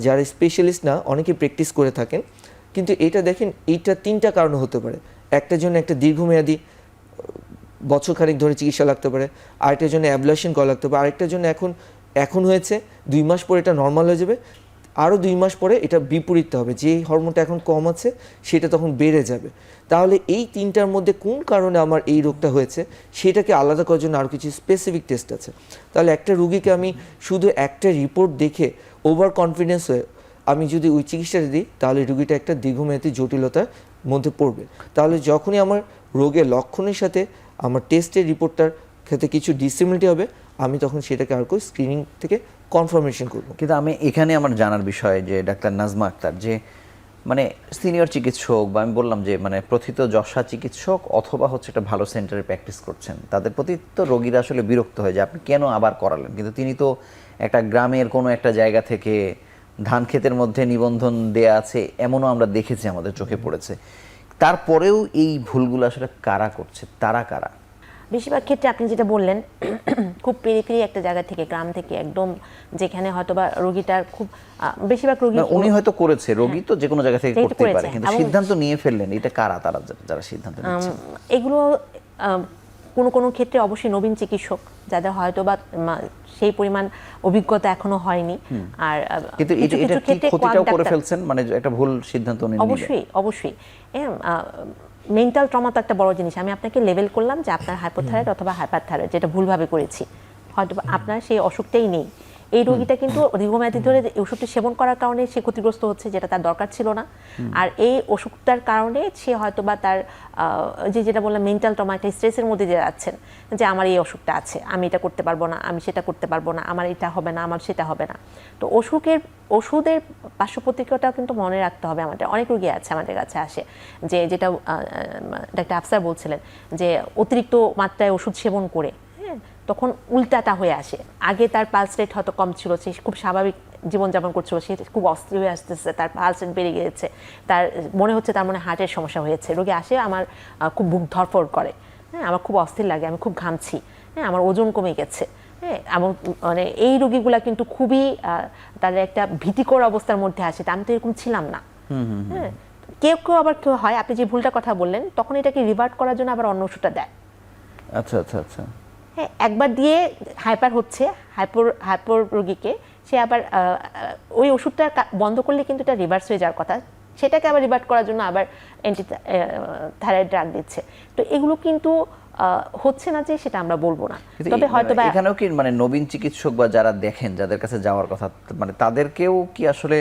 S3: যারা স্পেশালিস্ট না অনেকেই প্র্যাকটিস করে থাকেন। কিন্তু এটা দেখেন, এইটা 3টা কারণ হতে পারে। একটার জন্য একটা দীর্ঘমেয়াদী বছরখানেক ধরে চিকিৎসা লাগতে পারে, আরেকটার জন্য অ্যাবলেশন করা লাগতে পারে, আরেকটার জন্য এখন হয়েছে 2 মাস পরে এটা নর্মাল হয়ে যাবে, আরও 2 মাস পরে এটা বিপরীত হবে, যে হরমোনটা এখন কম আছে সেটা তখন বেড়ে যাবে। তাহলে এই 3টার মধ্যে কোন কারণে আমার এই রোগটা হয়েছে সেটাকে আলাদা করার জন্য আরও কিছু স্পেসিফিক টেস্ট আছে। তাহলে একটা রুগীকে আমি শুধু একটা রিপোর্ট দেখে ওভার কনফিডেন্স হয়ে আমি যদি ওই চিকিৎসাটা দিই, তাহলে রুগীটা একটা দীর্ঘমেয়াদী জটিলতার মধ্যে পড়বে। তাহলে যখনই আমার রোগের লক্ষণের সাথে আমার টেস্টের রিপোর্টটার ক্ষেত্রে কিছু ডিসিমিলিটি হবে, আমি তখন সেটাকে আর কোনো স্ক্রিনিং থেকে কনফার্মেশন করব।
S1: কিন্তু আমি এখানে আমার জানার বিষয় যে ডাক্তার নাজমা আক্তার যে মানে সিনিয়র চিকিৎসক বা আমি বললাম যে মানে প্রথিতযশা চিকিৎসক অথবা হচ্ছে একটা ভালো সেন্টারে প্র্যাকটিস করছেন, তাদের প্রতি তো রোগীরা আসলে বিরক্ত হয় যে আপনি কেন আবার করালেন, কিন্তু তিনি তো একটা গ্রামের কোনো একটা জায়গা থেকে ধান ক্ষেতের মধ্যে নিবন্ধন দেয়া আছে এমনও আমরা দেখেছি, আমাদের চোখে পড়েছে। তারপরেও এই ভুলগুলো আসলে কারা করছে, তারা কারা?
S2: বেশিরভাগ ক্ষেত্রে আপনি যেটা বললেন খুব পেরিফেরি একটা জায়গা থেকে, গ্রাম থেকে একদম, যেখানে হয়তোবা রোগীটার খুব বেশিরভাগ রোগী
S1: উনি হয়তো করেছে, রোগী তো যে কোনো জায়গা থেকে করতে পারে, কিন্তু
S2: এবং
S1: সিদ্ধান্ত নিয়ে ফেললেন, এটা কারা তারা যারা সিদ্ধান্ত নিচ্ছেন?
S2: এগুলো কোনো কোনো ক্ষেত্রে অবশ্যই নবীন চিকিৎসক যাদের হয়তোবা সেই পরিমাণ অভিজ্ঞতা এখনো হয়নি, আর
S1: কিন্তু এটা কি ক্ষতিটাও করে ফেলছেন, মানে একটা ভুল সিদ্ধান্ত নিয়ে?
S2: অবশ্যই অবশ্যই। মেন্টাল ট্রমা তো একটা বড় জিনিস। আমি আপনাকে লেভেল করলাম যে আপনার হাইপোথাইরয়েড অথবা হাইপারথাইরয়েড, যেটা ভুলভাবে করেছি, হয়তো আপনার সেই অসুখটাই নেই। এই রোগীটা কিন্তু দীর্ঘমেয়াদী ধরে ওষুধটি সেবন করার কারণে সে ক্ষতিগ্রস্ত হচ্ছে, যেটা তার দরকার ছিল না। আর এই ওষুধটার কারণে সে হয়তোবা তার যেটা বললাম মেন্টাল ট্রমা, একটা স্ট্রেসের মধ্যে দিয়ে যাচ্ছেন যে আমার এই অসুখটা আছে, আমি এটা করতে পারবো না, আমি সেটা করতে পারবো না, আমার এটা হবে না, আমার সেটা হবে না। তো ওষুধের পার্শ্ব প্রতিক্রিয়াটাও কিন্তু মনে রাখতে হবে। আমাদের অনেক রোগী আছে আমাদের কাছে আসে যে, যেটা ডাক্তার আফসার বলছিলেন, যে অতিরিক্ত মাত্রায় ওষুধ সেবন করে তখন উল্টাটা হয়ে আসে। আগে তার পালস রেট হয়তো কম ছিল, সে খুব স্বাভাবিক জীবনযাপন করছিল, সে খুব অস্থির হয়ে আসতেছে, তার পালস রেট বেড়ে গিয়েছে, তার মনে হচ্ছে তার মনে হার্টের সমস্যা হয়েছে। রোগী আসে, আমার খুব বুক ধরফর করে, আমার খুব অস্থির লাগে, আমি খুব ঘামছি, আমার ওজন কমে গেছে। এমন মানে এই রোগীগুলা কিন্তু খুবই তাদের একটা ভীতিকর অবস্থার মধ্যে আসে, আমি তো এরকম ছিলাম না। কেউ আবার কেউ হয়, আপনি যে ভুলটা কথা বললেন, তখন এটাকে রিভার্ট করার জন্য আবার অন্য ওষুধটা দেয়।
S1: আচ্ছা আচ্ছা আচ্ছা।
S2: একবার দিয়ে হাইপার হচ্ছে, হাইপোর রোগীকে সে আবার ওই ওষুধটা বন্ধ করলে কিন্তু এটা রিভার্স হয়ে যাওয়ার কথা, সেটাকে আবার রিভার্ট করার জন্য আবার অ্যান্টি থাইরয়েড ড্রাগ দিচ্ছে। তো এগুলো কিন্তু হচ্ছে না যে সেটা আমরা বলবো না, তবে হয়তো
S1: এখানেও কি মানে নবীন চিকিৎসক বা যারা দেখেন, যাদের কাছে যাওয়ার কথা, মানে তাদেরকেও কি আসলে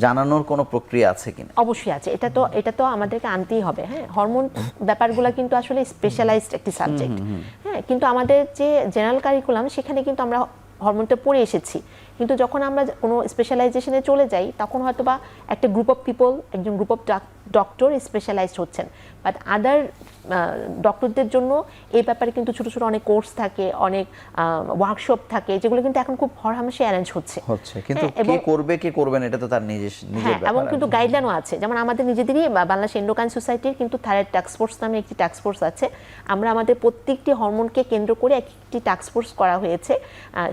S1: জানানোর কোনো প্রক্রিয়া আছে কিনা?
S2: অবশ্যই আছে, এটা তো আমাদেরকে আনতেই হবে। হ্যাঁ, হরমোন ব্যাপারগুলো কিন্তু আসলে স্পেশালাইজড একটি সাবজেক্ট। হ্যাঁ, কিন্তু আমাদের যে জেনারেল কারিকুলাম সেখানে কিন্তু আমরা হরমোনটা পড়ে এসেছি, কিন্তু যখন আমরা কোনো স্পেশালাইজেশনে চলে যাই তখন হয়তো বা একটা গ্রুপ অফ পিপল, একজন গ্রুপ অফ ডক্টর স্পেশালাইজড হচ্ছেন, বাট আদার ডক্টরদের জন্য এই ব্যাপারে কিন্তু ছোট ছোট অনেক কোর্স থাকে, অনেক ওয়ার্কশপ থাকে, যেগুলো কিন্তু এখন খুব হরহামেশে অ্যারেঞ্জ হচ্ছে।
S1: কিন্তু কে করবে কে করবে না এটা তো তার নিজের ব্যাপার।
S2: এবং কিন্তু গাইডলাইনও আছে, যেমন আমাদের নিজেদেরই বাংলাদেশ এন্ডোক্রাইন সোসাইটির কিন্তু থাইরয়েড টাস্ক ফোর্স নামে একটি টাস্ক ফোর্স আছে। আমরা আমাদের প্রত্যেকটি হরমোনকে কেন্দ্র করে একটি টাস্ক ফোর্স করা হয়েছে।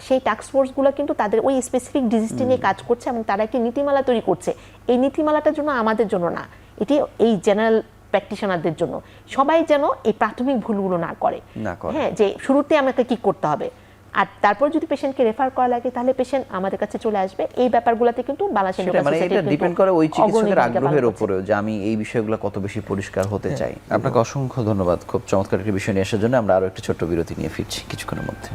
S2: সেই টাস্ক ফোর্সগুলো কিন্তু তাদের ওই স্পেসিফিক ডিজিজটি নিয়ে কাজ করছে এবং তারা একটি নীতিমালা তৈরি করছে। এই নীতিমালাটার জন্য আমাদের জন্য না, এটি এই জেনারেল প্র্যাকটিশনারদের জন্য, সবাই যেন এই প্রাথমিক ভুলগুলো না করে। হ্যাঁ, যে শুরুতে আমাকে কি করতে হবে, আর তারপর যদি পেশেন্টকে রেফার করা লাগে তাহলে পেশেন্ট আমাদের কাছে চলে আসবে। এই ব্যাপারগুলোতে কিন্তু বাংলাদেশ এন্ডোক্রাইন সোসাইটি
S1: এটা ডিপেন্ড করে ওই চিকিৎসকের আগ্রহের উপরেও যে আমি এই বিষয়গুলো কত বেশি পরিষ্কার হতে চাই। আপনাকে অসংখ্য ধন্যবাদ খুব চমৎকার একটি বিষয় নিয়ে আসার জন্য। আমরা আরো একটি ছোট্ট বিরতি নিয়ে ফিরছি কিছুক্ষণের মধ্যে।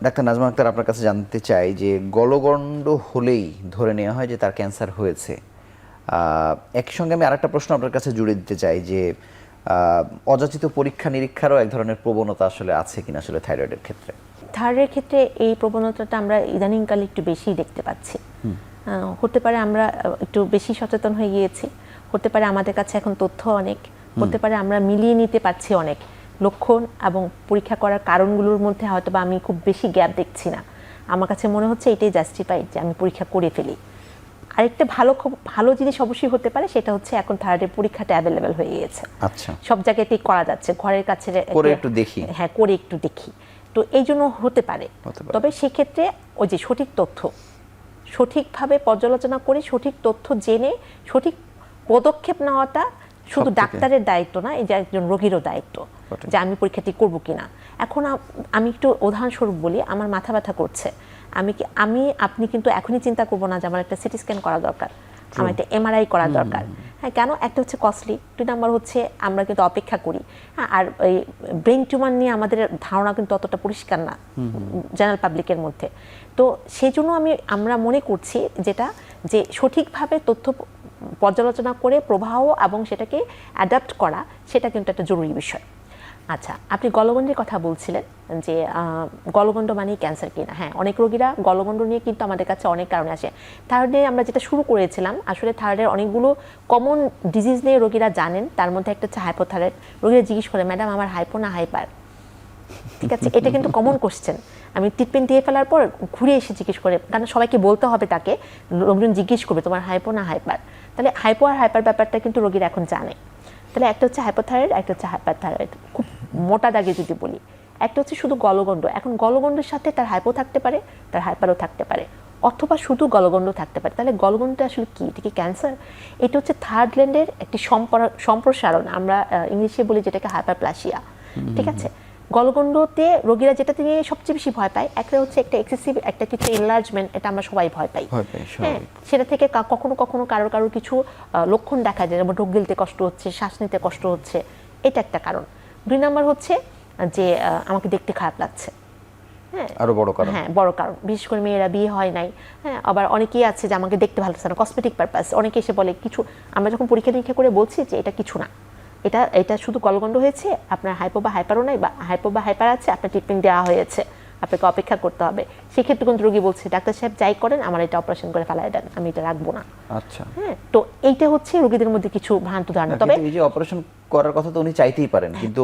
S1: ডাক্তার নাজমা আক্তার, আপনার কাছে জানতে চাই যে গলগণ্ড হলেই ধরে নেওয়া হয় যে তার ক্যান্সার হয়েছে। একই সঙ্গে আমি আরেকটা প্রশ্ন আপনার কাছে জুড়ে দিতে চাই যে অযাচিত পরীক্ষা নিরীক্ষারও এক ধরনের প্রবণতা আসলে আছে কিনা আসলে থাইরয়েডের ক্ষেত্রে?
S2: থাইরয়েডের ক্ষেত্রে এই প্রবণতাটা আমরা ইদানিংকালে একটু বেশি দেখতে পাচ্ছি। হতে পারে আমরা একটু বেশি সচেতন হয়ে গিয়েছি, হতে পারে আমাদের কাছে এখন তথ্য অনেক, হতে পারে আমরা মিলিয়ে নিতে পারছি অনেক লক্ষণ এবং পরীক্ষা করার কারণগুলোর মধ্যে হয়তো বা আমি খুব বেশি গ্যাপ দেখছি না। আমার কাছে মনে হচ্ছে এটাই জাস্টিফাইড যে আমি পরীক্ষা করে ফেলি। আরেকটা ভালো জিনিস অবশ্যই হতে পারে, সেটা হচ্ছে এখন থাইরয়েডের পরীক্ষাটা অ্যাভেলেবেল হয়ে গিয়েছে।
S1: আচ্ছা,
S2: সব জায়গাতেই করা যাচ্ছে, ঘরের কাছে
S1: করে একটু দেখি।
S2: হ্যাঁ, করে একটু দেখি, তো এই জন্য হতে পারে। তবে সেক্ষেত্রে ওই যে সঠিক তথ্য সঠিকভাবে পর্যালোচনা করে সঠিক তথ্য জেনে সঠিক পদক্ষেপ নেওয়াটা শুধু ডাক্তারের দায়িত্ব না, এই যে একজন রোগীরও দায়িত্ব যে আমি পরীক্ষাটি করব কিনা। এখন আমি একটু উদাহরণস্বরূপ বলি, আমার মাথা ব্যথা করছে, আপনি কিন্তু এখনই চিন্তা করবো না যে আমার একটা সিটি স্ক্যান করা দরকার, আমার একটা এমআরআই করা দরকার। হ্যাঁ, কেন? একটা হচ্ছে কস্টলি, 2 নাম্বার হচ্ছে আমরা কিন্তু অপেক্ষা করি। হ্যাঁ, আর এই ব্রেন টিউমার নিয়ে আমাদের ধারণা কিন্তু অতটা পরিষ্কার না জেনারেল পাবলিকের মধ্যে। তো সেই জন্য আমরা মনে করছি যেটা যে সঠিকভাবে তথ্য পর্যালোচনা করে প্রবাহ এবং সেটাকে অ্যাডাপ্ট করা, সেটা কিন্তু একটা জরুরি বিষয়। আচ্ছা, আপনি গলগণ্ডের কথা বলছিলেন যে গলগণ্ড মানেই ক্যান্সার কিনা। হ্যাঁ, অনেক রোগীরা গলগণ্ড নিয়ে কিন্তু আমাদের কাছে অনেক কারণে আসে। থাইরয়েডে আমরা যেটা শুরু করেছিলাম, আসলে থাইরয়েডের অনেকগুলো কমন ডিজিজ নিয়ে রোগীরা জানেন। তার মধ্যে একটা হচ্ছে হাইপোথাইরয়েড। রোগীরা জিজ্ঞেস করে, ম্যাডাম আমার হাইপো না হাইপার? ঠিক আছে, এটা কিন্তু কমন কোশ্চেন। আমি ট্রিটমেন্ট দিয়ে ফেলার পর ঘুরে এসে জিজ্ঞেস করে, কারণ সবাইকে বলতে হবে তাকে, লোকজন জিজ্ঞেস করবে তোমার হাইপো না হাইপার। তাহলে হাইপো আর হাইপার ব্যাপারটা কিন্তু রোগীরা এখন জানে। তাহলে একটা হচ্ছে হাইপোথাইরয়েড, একটা হচ্ছে হাইপারথাইরয়েড, খুব মোটা দাগে যদি বলি। একটা হচ্ছে শুধু গলগণ্ড। এখন গলগণ্ডের সাথে তার হাইপো থাকতে পারে, তার হাইপারও থাকতে পারে, অথবা শুধু গলগণ্ড থাকতে পারে। তাহলে গলগণ্ডটা আসলে কি? এটা কি ক্যান্সার? এটা হচ্ছে থার্ড ল্যান্ডের একটি সম্প্রসারণ, আমরা ইংলিশে বলি যেটাকে হাইপারপ্লাসিয়া। ঠিক আছে, গলগণ্ডতে রোগীরা যেটা নিয়ে সবচেয়ে বেশি ভয় পায়, একটা হচ্ছে একটা এক্সেসিভ একটা কিছু এনলার্জমেন্ট, এটা আমরা সবাই ভয় পাই। হ্যাঁ, সেটা থেকে কখনো কখনো কারোর কিছু লক্ষণ দেখা যায়, যেমন ঢোক গিলতে কষ্ট হচ্ছে, শ্বাস নিতে কষ্ট হচ্ছে, এটা একটা কারণ। 2 নাম্বার হচ্ছে যে আমাকে দেখতে খারাপ লাগছে। হ্যাঁ, আরো বড় কারণ। হ্যাঁ, বড় কারণ, বিশেষ করে মেয়েরা বিয়ে হয় নাই। হ্যাঁ, আবার অনেকেই আছে যে আমাকে দেখতে ভালো লাগছে না, কসমেটিক পারপাস। অনেকে এসে বলে কিছু, আমরা যখন পরীক্ষা নিরীক্ষা করে বলছি যে এটা কিছু না, এটা শুধু গলগণ্ড হয়েছে, আপনার হাইপো বা হাইপারও নাই, বা হাইপো বা হাইপার আছে, আপনার ট্রিটমেন্ট দেওয়া হয়েছে, আপনাকে অপেক্ষা করতে হবে। সেক্ষেত্রে কিন্তু রোগী বলছে, ডাক্তার সাহেব যাই করেন আমার এটা অপারেশন করে ফেলাই দেন, আমি এটা রাখবো না। আচ্ছা, হ্যাঁ, তো এইটা হচ্ছে রোগীদের মধ্যে কিছু ভ্রান্ত ধারণা। তবে এই যে অপারেশন করার কথা তো উনি চাইতেই পারেন, কিন্তু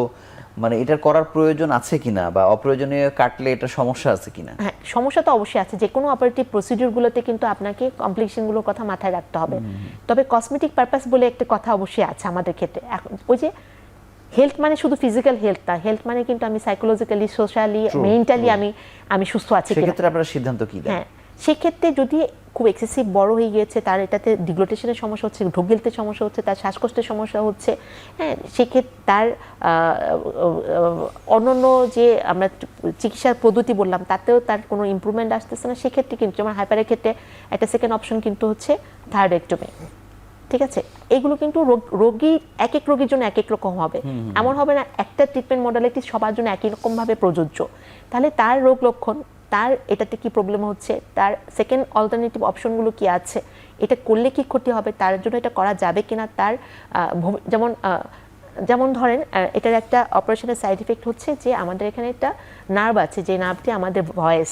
S2: মানে এটার করার প্রয়োজন আছে কিনা, বা অপ্রয়োজনীয় কাটলে এটা সমস্যা আছে কিনা? হ্যাঁ, সমস্যা তো অবশ্যই আছে। যে কোনো অপারেটিভ প্রসিডিউরগুলোতে কিন্তু আপনাকে কমপ্লিকেশনগুলোর কথা মাথায় রাখতে হবে। তবে কসমেটিক পারপাস বলে একটা কথা অবশ্যই আছে আমাদের ক্ষেত্রে। এখন ওই যে হেলথ মানে শুধু ফিজিক্যাল হেলথ না, হেলথ মানে কিন্তু আমি সাইকোলজিক্যালি, সোশ্যালি, মেন্টালি আমি সুস্থ আছি কিনা। সেক্ষেত্রে আপনারা সিদ্ধান্ত কি দেন? হ্যাঁ, সেক্ষেত্রে যদি খুব এক্সেসিভ বড় হয়ে গিয়েছে, তার এটাতে ডিগ্লোটেশনের সমস্যা হচ্ছে, ঢোক গিলতে সমস্যা হচ্ছে, তার শ্বাসকষ্টের সমস্যা হচ্ছে, হ্যাঁ, সেক্ষেত্রে তার অন্যান্য যে আমরা চিকিৎসার পদ্ধতি বললাম তাতেও তার কোনো ইমপ্রুভমেন্ট আসতেছে না, সেক্ষেত্রে কিন্তু যেমন হাইপারের ক্ষেত্রে একটা সেকেন্ড অপশন কিন্তু হচ্ছে থাইরয়েডেক্টমি। ঠিক আছে, এগুলো কিন্তু রোগী এক এক রোগীর জন্য এক এক রকম হবে, এমন হবে না একটা ট্রিটমেন্ট মডালিটি সবার জন্য একই রকমভাবে প্রযোজ্য। তাহলে তার রোগ লক্ষণ, তার এটাতে কি প্রবলেম হচ্ছে, তার সেকেন্ড অল্টারনেটিভ অপশনগুলো কি আছে, এটা করলে কি ক্ষতি হবে, তার জন্য এটা করা যাবে কিনা, তার যেমন ধরেন এটার একটা অপারেশনের সাইড ইফেক্ট হচ্ছে যে আমাদের এখানে একটা নার্ভ আছে, যে নার্ভটি আমাদের ভয়েস,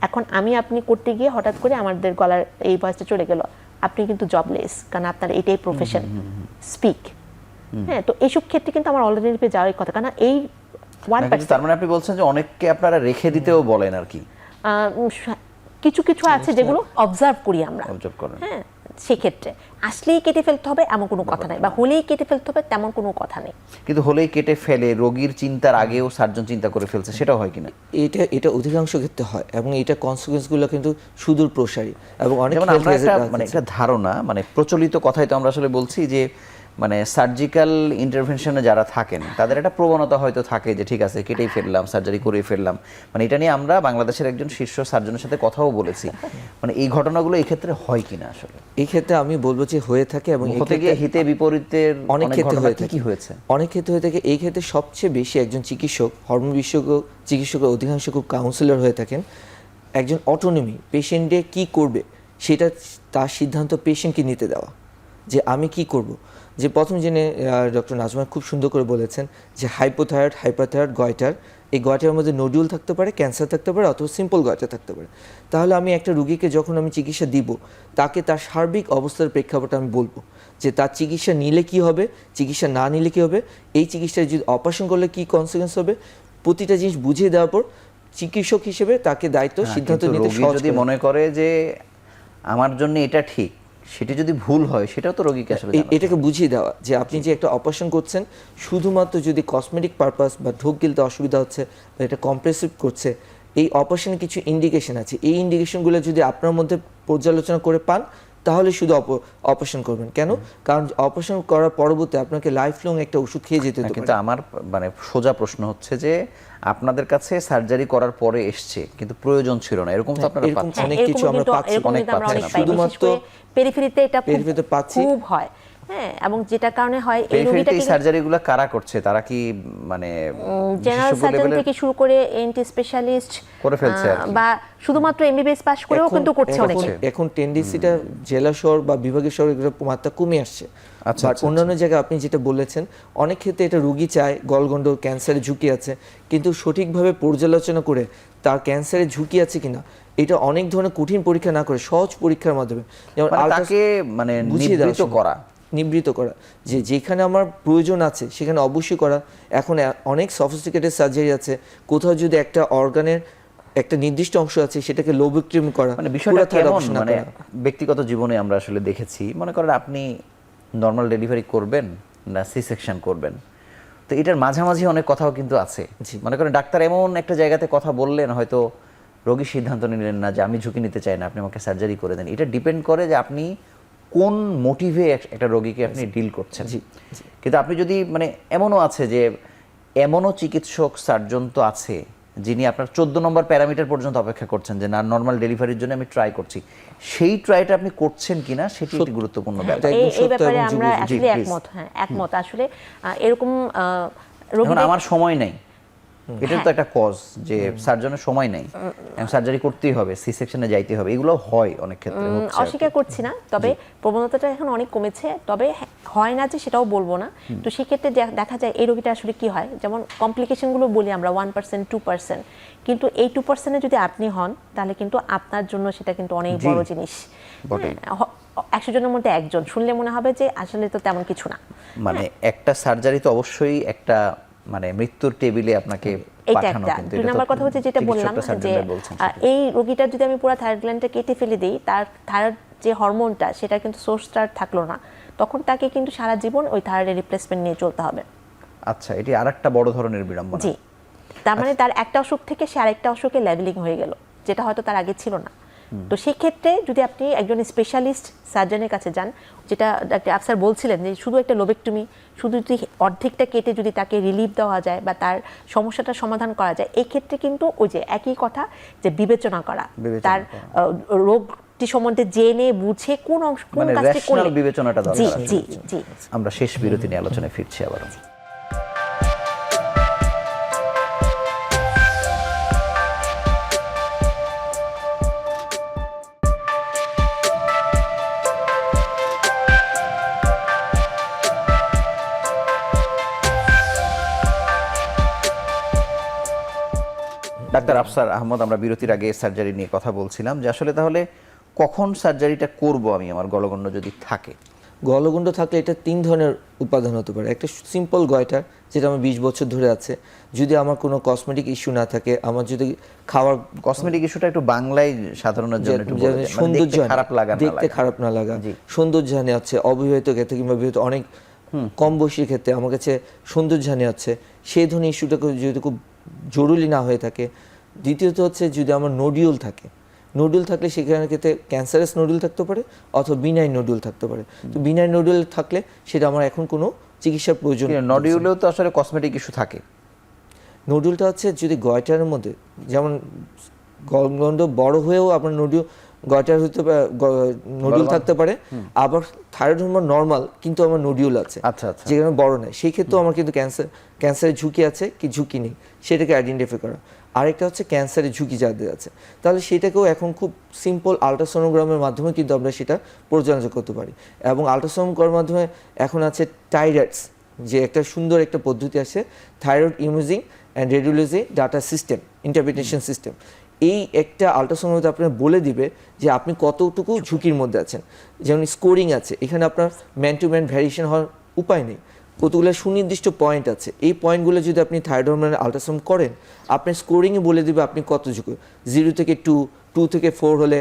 S2: এখন আপনি করতে গিয়ে হঠাৎ করে আমাদের গলার এই ভয়েসটা চলে গেল, আপনি কিন্তু জবলেস, কারণ আপনার এটাই প্রফেশন স্পিক। হ্যাঁ, তো এইসব ক্ষেত্রে কিন্তু আমার অল্টারনেটিভে যাওয়ার কথা, কারণ এই 1%।
S1: তার মানে আপনি বলছেন যে অনেককে আপনারা রেখে দিতেও বলেন আর কি,
S2: কিছু কিছু আছে যেগুলো অবজার্ভ করি আমরা,
S1: অবজার্ভ করেন।
S2: হ্যাঁ, সেক্ষেত্রে আসলেই কেটে ফেলতে হবে এমন কোনো কথা নাই, বা হলেই কেটে ফেলতে হবে তেমন কোনো কথা নেই।
S1: কিন্তু হলেই কেটে ফেলে রোগীর চিন্তার আগেও সার্জন চিন্তা করে ফেলছে, সেটা হয় কিনা?
S3: এটা অধিকাংশ ক্ষেত্রে হয়, এবং এটা কনসিকুয়েন্সগুলো কিন্তু সুদূর প্রসারী, এবং অনেক
S1: যেমন আমরা একটা ধারণা, প্রচলিত কথাই তো আমরা আসলে বলছি যে সার্জিক্যাল ইন্টারভেনশনে যারা থাকেন তাদের একটা প্রবণতা হয়তো থাকে যে ঠিক আছে কেটেই ফেললাম, সার্জারি করে ফেললাম, এটা নিয়ে আমরা বাংলাদেশের একজন শীর্ষ সার্জনের সাথে কথাও বলেছি, এই ঘটনাগুলো এই ক্ষেত্রে হয় কিনা আসলে?
S3: এই ক্ষেত্রে আমি বলবো যে হয়ে থাকে, এবং
S1: হতে গিয়ে হিতে বিপরীতের
S3: অনেক ক্ষেত্রে হয়ে থাকে।
S1: কি হয়েছে?
S3: অনেক ক্ষেত্রে হয়ে থাকে। এই ক্ষেত্রে সবচেয়ে বেশি একজন চিকিৎসক, হরমোন বিশেষজ্ঞ চিকিৎসকের অধিকাংশ খুব কাউন্সিলর হয়ে থাকেন। একজন অটোনমি, পেশেন্টে কি করবে সেটা তার সিদ্ধান্ত পেশেন্টকে নিতে দেওয়া, যে আমি কি করব। যে প্রথম জেনে ডক্টর নাজমা খুব সুন্দর করে বলেছেন যে হাইপোথাইরয়েড, হাইপারথাইরয়েড, গয়টার, এই গয়টার মধ্যে নোডিউল থাকতে পারে, ক্যান্সার থাকতে পারে, অথবা সিম্পল গয়টা থাকতে পারে। তাহলে আমি একটা রুগীকে যখন আমি চিকিৎসা দিব, তাকে তার সার্বিক অবস্থার প্রেক্ষাপটে আমি বলবো যে তার চিকিৎসা নিলে কি হবে, চিকিৎসা না নিলে কি হবে, এই চিকিৎসায় যদি অপারেশন করলে কি কনসিকুয়েন্স হবে, প্রতিটা জিনিস বুঝিয়ে দেওয়ার পর চিকিৎসক হিসেবে তাকে দায়িত্ব সিদ্ধান্ত নিতে সহজ।
S1: যদি মনে করে যে আমার জন্য এটা ঠিক, সেটা যদি ভুল হয় সেটাও তো রোগীকে আসলে
S3: এটাকে বুঝিয়ে দেওয়া যে আপনি যে একটা অপারেশন করছেন শুধুমাত্র যদি কসমেটিক পারপাস বা ঢোক গিলতে অসুবিধা হচ্ছে বা এটা কম্প্রেসিভ করছে, এই অপারেশনের কিছু ইন্ডিকেশন আছে, এই ইন্ডিকেশনগুলো যদি আপনার মধ্যে পর্যালোচনা করে পান তাহলে শুধু অপারেশন করবেন। কেন? কারণ অপারেশন করার পরবর্তী আপনাকে লাইফ লং একটা ওষুধ খেয়ে যেতে হবে।
S1: কিন্তু আমার সোজা প্রশ্ন হচ্ছে যে আপনাদের কাছে সার্জারি করার পরে এসছে কিন্তু প্রয়োজন ছিল না, এরকম তো আপনারা পাচ্ছেন?
S3: অনেক কিছু আমরা পাচ্ছি,
S2: অনেক পাচ্ছি, শুধুমাত্র পেরিফেরিতে এটা খুব হয়। হ্যাঁ, এবং যেটার কারণে হয় এই রোগীটাকে
S1: এই সার্জারিগুলো কারা করছে? তারা কি
S2: জেনারেল সার্জন থেকে শুরু করে এনটি স্পেশালিস্ট
S1: করে ফেলছে
S2: বা শুধুমাত্র এমবিবিএস পাস করেও কিন্তু করছে অনেকে।
S3: এখন টেন্ডেন্সিটা জেলা শহর বা বিভাগীয় শহরে মাত্রা কমে আসছে। বাট অন্যান্য জায়গায় আপনি যেটা বলেছেন, অনেক ক্ষেত্রে এটা রোগী চায়, গলগন্ডর ক্যান্সারের ঝুঁকি আছে, কিন্তু সঠিকভাবে পর্যালোচনা করে তার ক্যান্সারের ঝুঁকি আছে কিনা এটা অনেক ধরনের কঠিন পরীক্ষা না করে সহজ পরীক্ষার মাধ্যমে, যেমন
S1: তাকে
S3: নিবৃত করা যে যেখানে আমার প্রয়োজন আছে সেখানে অবশ্যই করা। এখন অনেক সফিস্টিকেটেড সার্জারি আছে, কোথাও যদি একটা অর্গানের একটা নির্দিষ্ট অংশ আছে সেটাকে লোবোক্টমি করা,
S1: বিষয়টা কেমন ব্যক্তিগত জীবনে আমরা আসলে দেখেছি, মনে করেন আপনি নর্মাল ডেলিভারি করবেন না সি সেকশন করবেন, তো এটার মাঝামাঝি অনেক কথাও কিন্তু আছে। মনে করেন ডাক্তার এমন একটা জায়গাতে কথা বললেন, হয়তো রোগী সিদ্ধান্ত নিলেন না যে আমি ঝুঁকি নিতে চাই না, আপনি আমাকে সার্জারি করে দেন। এটা ডিপেন্ড করে যে আপনি কোন মোটিভে একটা রোগীকে আপনি ডিল করছেন। কিন্তু আপনি যদি এমনও আছে যে এমনও চিকিৎসক সার্জন তো আছে যিনি আপনার 14 নম্বর প্যারামিটার পর্যন্ত অপেক্ষা করছেন যে না নর্মাল ডেলিভারির জন্য আমি ট্রাই করছি, সেই ট্রাইটা আপনি করছেন কিনা সেটি একটি গুরুত্বপূর্ণ ব্যাপার।
S2: এই ব্যাপারে আমরা আসলে একমত। হ্যাঁ, একমত। আসলে এরকম
S1: রোগী আমার সময় নেই, এটা তো একটা কজ যে সার্জনের সময় নাই, সার্জারি করতেই হবে, সি সেকশনে যাইতে হবে, এগুলো হয় অনেক ক্ষেত্রে।
S2: অস্বীকার করছি না, তবে প্রবণতাটা এখন অনেক কমেছে, তবে হয় না যে সেটাও বলবো না। তো সেক্ষেত্রে দেখা যায় এই রোগীটা আসলে কি হয়, যেমন কমপ্লিকেশনগুলো বলি আমরা 1%, 2%, কিন্তু এই 2% যদি আপনি হন তাহলে কিন্তু আপনার জন্য সেটা কিন্তু অনেক বড় জিনিস। 100 জনের মধ্যে একজন শুনলে মনে হবে যে আসলে তো তেমন কিছু না।
S1: একটা সার্জারি তো অবশ্যই একটা মৃত্যুর টেবিলে আপনাকে পাঠানো।
S2: কিন্তু দুই নাম্বার কথা হচ্ছে যেটা বললাম যে এই রোগীটার যদি আমি পুরো থাইরয়েড গ্ল্যান্ডটা কেটে ফেলে দিই, তার থাইরয়েড যে হরমোনটা সেটা কিন্তু সোর্সটা থাকলো না, তখন তাকে কিন্তু সারা জীবন ওই থাইরয়েডের রিপ্লেসমেন্ট নিয়ে চলতে হবে।
S1: আচ্ছা, এটি আরেকটা বড় ধরনের বিড়ম্বনা।
S2: জি, তার তার একটা অসুখ থেকে সে আরেকটা অসুখে লেভেলিং হয়ে গেল, যেটা হয়তো তার আগে ছিল না। তো সেই ক্ষেত্রে যদি আপনি একজন স্পেশালিস্ট সার্জনের কাছে যান, যেটা ডাক্তার আফসার বলছিলেন যে শুধু একটা লোবেক্টমি, শুধু যদি অর্ধেকটা কেটে যদি তাকে রিলিফ দেওয়া যায় বা তার সমস্যাটা সমাধান করা যায়, এই ক্ষেত্রে কিন্তু ওই যে একই কথা যে বিবেচনা করা, তার রোগটি সম্বন্ধে জেনে বুঝে কোন অংশ কোন
S1: মানে
S2: কাজটি করলে
S1: রেশনাল বিবেচনাটা দরকার
S2: জি
S1: আছে।
S2: জি জি।
S1: আমরা শেষ বিরতি নিয়ে আলোচনায় ফিরছি আবারও। ডাক্তার আফসার আহমদ, আমরা বিরতির আগে সার্জারি নিয়ে কথা বলছিলাম যে আসলে তাহলে কখন সার্জারিটা করব আমি আমার গলগণ্ড যদি থাকে?
S3: গলগণ্ড থাকলে এটা 3 ধরনের উপাদান হতে পারে। একটা সিম্পল গয়টার, যেটা আমার 20 বছর ধরে আছে, যদি আমার কোনো কসমেটিক ইস্যু না থাকে, আমার যদি খাওয়ার
S1: কসমেটিক ইস্যুটা একটু বাংলায় সাধারণের জন্য একটু বলে দেন। মানে
S3: সৌন্দর্য
S1: দেখতে খারাপ লাগা না
S3: দেখতে
S1: লাগা।
S3: খারাপ না লাগা, সৌন্দর্যহানি আছে অবিবাহিত ক্ষেত্রে কিংবা বিবাহিত অনেক কম বয়সীর ক্ষেত্রে আমার কাছে সৌন্দর্যহানি আছে, সেই ধরনের ইস্যুটা যদি খুব জরুরি না হয়ে থাকে। দ্বিতীয়ত হচ্ছে যদি আমার নোডিউল থাকে, নোডুল থাকলে সেখানে ক্ষেত্রে ক্যান্সারাস নোডুল থাকতে পারে অথবা বিনাইন নোডুল থাকতে পারে। তো বিনাইন নোডুল থাকলে সেটা আমার এখন কোনো চিকিৎসার প্রয়োজন।
S1: নডিউলেও তো আসলে কসমেটিক ইস্যু থাকে।
S3: নোডুলটা হচ্ছে যদি গয়টার মধ্যে, যেমন গলগণ্ড বড় হয়েও আপনার গয়টার হতে নোডুল থাকতে পারে, আবার থাইরয়েড হরমোন নর্মাল কিন্তু আমার নোডিউল আছে,
S1: আচ্ছা আচ্ছা।
S3: যেখানে বড় নাই, সেই ক্ষেত্রেও আমার কিন্তু ক্যান্সারের ঝুঁকি আছে কি ঝুঁকি নেই সেটাকে আইডেন্টিফাই করা। আরেকটা হচ্ছে ক্যান্সারের ঝুঁকি যাদের আছে, তাহলে সেটাকেও এখন খুব সিম্পল আল্ট্রাসোনোগ্রামের মাধ্যমে কিন্তু আমরা সেটা পরিচালনা করতে পারি। এবং আল্ট্রাসোনোগ্রামের মাধ্যমে এখন আছে টাইরাইডস, যে একটা সুন্দর একটা পদ্ধতি আছে, thyroid imaging and radiology data system, interpretation system. এই একটা আল্ট্রাসোনোগ্রামে আপনার বলে দিবে যে আপনি কতটুকু ঝুঁকির মধ্যে আছেন। যেমন স্কোরিং আছে, এখানে আপনার ম্যান টু ম্যান ভ্যারিয়েশন হওয়ার উপায় নেই, কতগুলো সুনির্দিষ্ট পয়েন্ট আছে। এই পয়েন্টগুলো যদি আপনি থাইরয়েড হরমোনের আল্ট্রাসাউন্ড করেন, আপনার স্কোরিংয়ে বলে দিবে আপনি কত ঝুঁকি। 0 থেকে 2, 2 থেকে 4 হলে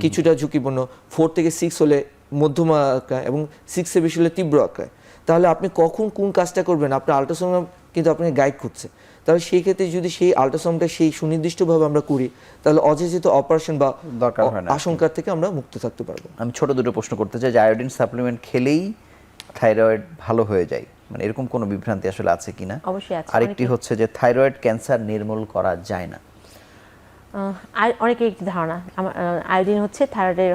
S3: কিছুটা ঝুঁকিপূর্ণ, 4 থেকে 6 হলে মধ্যমা আকার এবং 6 এর বেশি হলে তীব্র আকার। তাহলে আপনি কখন কোন কাজটা করবেন আপনার আল্ট্রাসাউন্ড কিন্তু আপনাকে গাইড করছে। তাহলে সেই ক্ষেত্রে যদি সেই আল্ট্রাসাউন্ডটা সেই সুনির্দিষ্টভাবে আমরা করি, তাহলে অযাচিত অপারেশন বা
S1: দরকার হয় না।
S3: আশঙ্কা থেকে আমরা মুক্ত থাকতে পারবো।
S1: আমি ছোট দুটো প্রশ্ন করতে চাই যে আয়োডিন সাপ্লিমেন্ট খেলেই থাইরয়েড ভালো হয়ে যায়, মানে এরকম কোনো বিভ্রান্তি আসলে আছে কিনা?
S2: অবশ্যই আছে।
S1: আরেকটি হচ্ছে যে থাইরয়েড ক্যান্সার নির্মূল করা যায় না।
S2: অনেকের একটি ধারণা আয়োডিন হচ্ছে থাইরয়েডের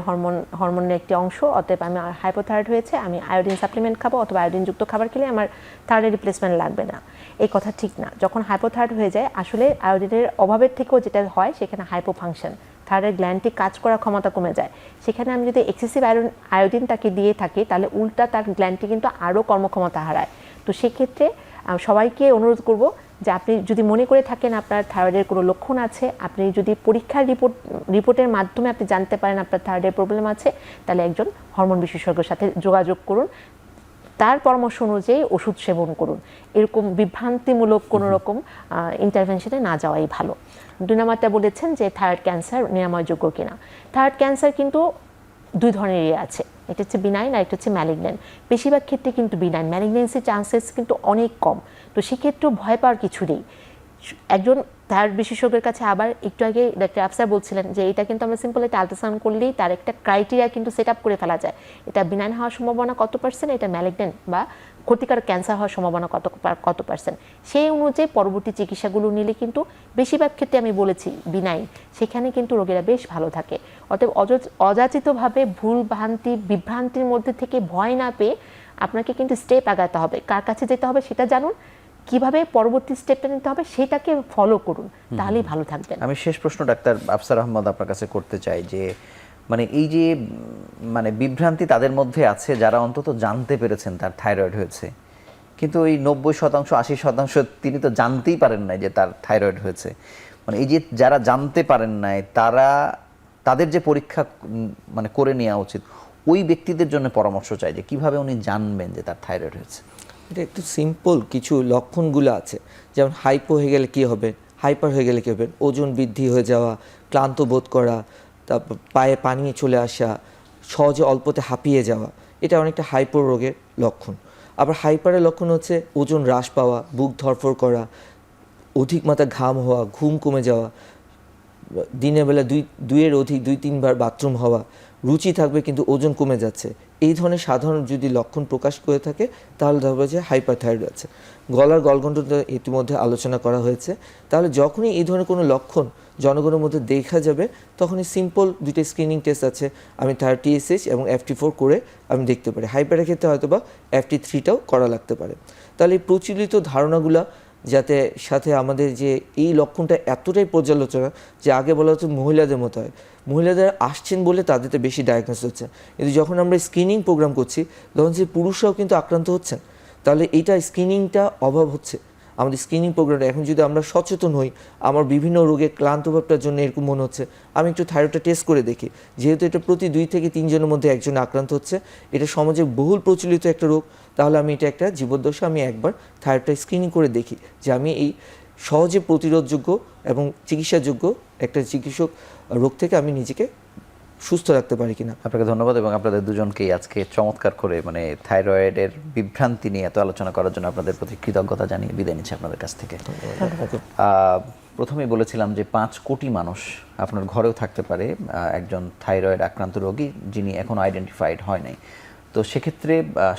S2: হরমোনের একটি অংশ, অতএব আমি হাইপোথাইরয়েড হয়েছে, আমি আয়োডিন সাপ্লিমেন্ট খাবো অথবা আয়োডিনযুক্ত খাবার খেলে আমার থাইরয়েড রিপ্লেসমেন্ট লাগবে না। এই কথা ঠিক না। যখন হাইপোথাইরয়েড হয়ে যায়, আসলে আয়োডিনের অভাবের থেকেও যেটা হয় সেখানে হাইপোফাংশন, থাইরয়েড গ্ল্যান্ডটি কাজ করার ক্ষমতা কমে যায়। সেখানে আমি যদি এক্সেসিভ আয়োডিন তাকে দিয়ে থাকি, তাহলে উল্টা তার গ্ল্যান্ডটি কিন্তু আরও কর্মক্ষমতা হারায়। তো সেক্ষেত্রে সবাইকে অনুরোধ করব যে আপনি যদি মনে করে থাকেন আপনার থাইরয়েডের কোনো লক্ষণ আছে, আপনি যদি পরীক্ষার রিপোর্টের মাধ্যমে আপনি জানতে পারেন আপনার থাইরয়েডের প্রবলেম আছে, তাহলে একজন হরমোন বিশেষজ্ঞের সাথে যোগাযোগ করুন, তার পরামর্শ অনুযায়ী ওষুধ সেবন করুন। এরকম বিভ্রান্তিমূলক কোনো রকম ইন্টারভেনশনে না যাওয়াই ভালো। 2 নাম্বারটা বলেছেন যে থাইরয়েড ক্যান্সার নিরাময়যোগ্য কিনা। থাইরয়েড ক্যান্সার কিন্তু 2 ধরনেরই আছে, এটা হচ্ছে বিনাইন আর একটা হচ্ছে ম্যালিগন্যান্ট। বেশিরভাগ ক্ষেত্রে কিন্তু বিনাইন, ম্যালিগন্যান্সির চান্সেস কিন্তু অনেক কম। তো সেক্ষেত্রেও ভয় পাওয়ার কিছু নেই। একজন থাইরয়েড বিশেষজ্ঞের কাছে, আবার একটু আগে ডাক্তার আফসার বলছিলেন যে এটা কিন্তু আমরা সিম্পল একটা আল্ট্রাসাউন্ড করলেই তার একটা ক্রাইটেরিয়া কিন্তু সেট আপ করে ফেলা যায়, এটা বিনাইন হওয়ার সম্ভাবনা কত পার্সেন্ট, এটা ম্যালিগন্যান্ট বা ক্ষতিকর ক্যান্সার হওয়ার সম্ভাবনা কত পার্সেন্ট, সেই অনুযায়ী পরবর্তী চিকিৎসাগুলো নিলে কিন্তু বেশিরভাগ ক্ষেত্রে আমি বলেছি বিনাইন, সেখানে কিন্তু রোগীরা বেশ ভালো থাকে। অতএব অযাচিতভাবে বিভ্রান্তির মধ্যে থেকে ভয় না পেয়ে আপনাকে কিন্তু স্টেপ আগাতে হবে। কার কাছে যেতে হবে সেটা জানুন, কিভাবে পরবর্তী স্টেপটা নিতে হবে সেটাকে ফলো করুন, তাহলেই ভালো থাকবেন।
S1: আমি শেষ প্রশ্ন ডাক্তার আফসার আহমদ আপনার কাছে করতে চাই যে মানে এই যে মানে বিভ্রান্তি তাদের মধ্যে আছে যারা অন্তত জানতে পেরেছেন তার থাইরয়েড হয়েছে, কিন্তু ওই 90%, 80% তিনি তো জানতেই পারেন নাই যে তার থাইরয়েড হয়েছে। মানে এই যে যারা জানতে পারেন নাই তাদের যে পরীক্ষা মানে করে নেওয়া উচিত, ওই ব্যক্তিদের জন্য পরামর্শ চাই যে কিভাবে উনি জানবেন যে তার থাইরয়েড হয়েছে।
S3: এটা একটু সিম্পল কিছু লক্ষণগুলো আছে, যেমন হাইপো হয়ে গেলে কী হবে, হাইপার হয়ে গেলে কী হবে, ওজন বৃদ্ধি হয়ে যাওয়া, ক্লান্ত বোধ করা, তারপর পায়ে পানি চলে আসা, সহজে অল্পতে হাঁপিয়ে যাওয়া, এটা অনেকটা হাইপো রোগের লক্ষণ। আবার হাইপারের লক্ষণ হচ্ছে ওজন হ্রাস পাওয়া, বুক ধরফর করা, অধিক মাত্রা ঘাম হওয়া, ঘুম কমে যাওয়া, দিনের বেলা দুইয়ের অধিক 2-3 বার বাথরুম হওয়া, রুচি থাকবে কিন্তু ওজন কমে যাচ্ছে, এই ধরনের সাধারণ যদি লক্ষণ প্রকাশ করে থাকে তাহলে ধরবে যে হাইপারথাইরয়েড আছে। গলার গলগণ্ড ইতিমধ্যে আলোচনা করা হয়েছে। তাহলে যখনই এই ধরনের কোনো লক্ষণ জনগণের মধ্যে দেখা যাবে তখনই সিম্পল 2টা স্ক্রিনিং টেস্ট আছে, আমি থাইরয়েড TSH এবং FT4 করে আমি দেখতে পারি। হাইপারের ক্ষেত্রে হয়তো বা FT3টাও করা লাগতে পারে। তাহলে এই প্রচলিত ধারণাগুলা যাতে সাথে আমাদের যে এই লক্ষণটা এতটাই পর্যালোচনা যে আগে বলা হচ্ছে মহিলাদের মতো হয়, মহিলাদের আসছেন বলে তাদেরতে বেশি ডায়াগনোস হচ্ছে, কিন্তু যখন আমরা স্ক্রিনিং প্রোগ্রাম করছি তখন যে পুরুষরাও কিন্তু আক্রান্ত হচ্ছেন। তাহলে এইটা স্ক্রিনিংটা অভাব হচ্ছে আমাদের স্ক্রিনিং প্রোগ্রামটা। এখন যদি আমরা সচেতন হই, আমার বিভিন্ন রোগে ক্লান্তভাবটার জন্য এরকম মনে হচ্ছে, আমি একটু থাইরয়েডটা টেস্ট করে দেখি, যেহেতু এটা প্রতি 2 থেকে 3 জনের মধ্যে একজন আক্রান্ত হচ্ছে, এটা সমাজে বহুল প্রচলিত একটা রোগ, তাহলে আমি এটা একটা জীবদ্দশা আমি একবার থাইরয়েডটা স্ক্রিনিং করে দেখি যে আমি এই সহজে প্রতিরোধযোগ্য এবং চিকিৎসাযোগ্য একটা চিকিৎসক রোগ থেকে আমি নিজেকে সুস্থ রাখতে পারি কিনা।
S1: আপনাকে ধন্যবাদ এবং আপনাদের দুজনকেই আজকে চমৎকার করে মানে থাইরয়েডের বিভ্রান্তি নিয়ে এত আলোচনা করার জন্য আপনাদের প্রতি কৃতজ্ঞতা জানিয়ে বিদায় নিচ্ছি আপনাদের কাছ থেকে। প্রথমেই বলেছিলাম যে 5 কোটি মানুষ আপনার ঘরেও থাকতে পারে একজন থাইরয়েড আক্রান্ত রোগী যিনি এখনো আইডেন্টিফাইড হয় নাই। তো সেক্ষেত্রে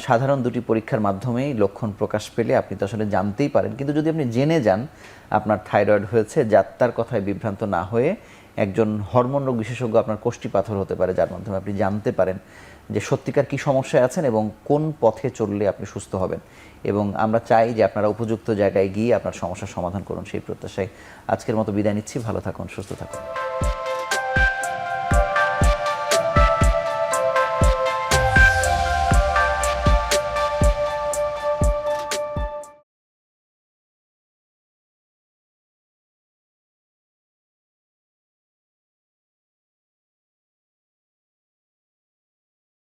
S1: সাধারণ 2টি পরীক্ষার মাধ্যমেই লক্ষণ প্রকাশ পেলে আপনি তো আসলে জানতেই পারেন, কিন্তু যদি আপনি জেনে যান আপনার থাইরয়েড হয়েছে, যাত্রার কথায় বিভ্রান্ত না হয়ে একজন হরমোন রোগ বিশেষজ্ঞ আপনার কোষ্ঠী পাথর হতে পারে, যার মাধ্যমে আপনি জানতে পারেন যে সত্যিকার কী সমস্যায় আছেন এবং কোন পথে চললে আপনি সুস্থ হবেন। এবং আমরা চাই যে আপনারা উপযুক্ত জায়গায় গিয়ে আপনার সমস্যার সমাধান করুন, সেই প্রত্যাশায় আজকের মতো বিদায় নিচ্ছি। ভালো থাকুন, সুস্থ থাকুন।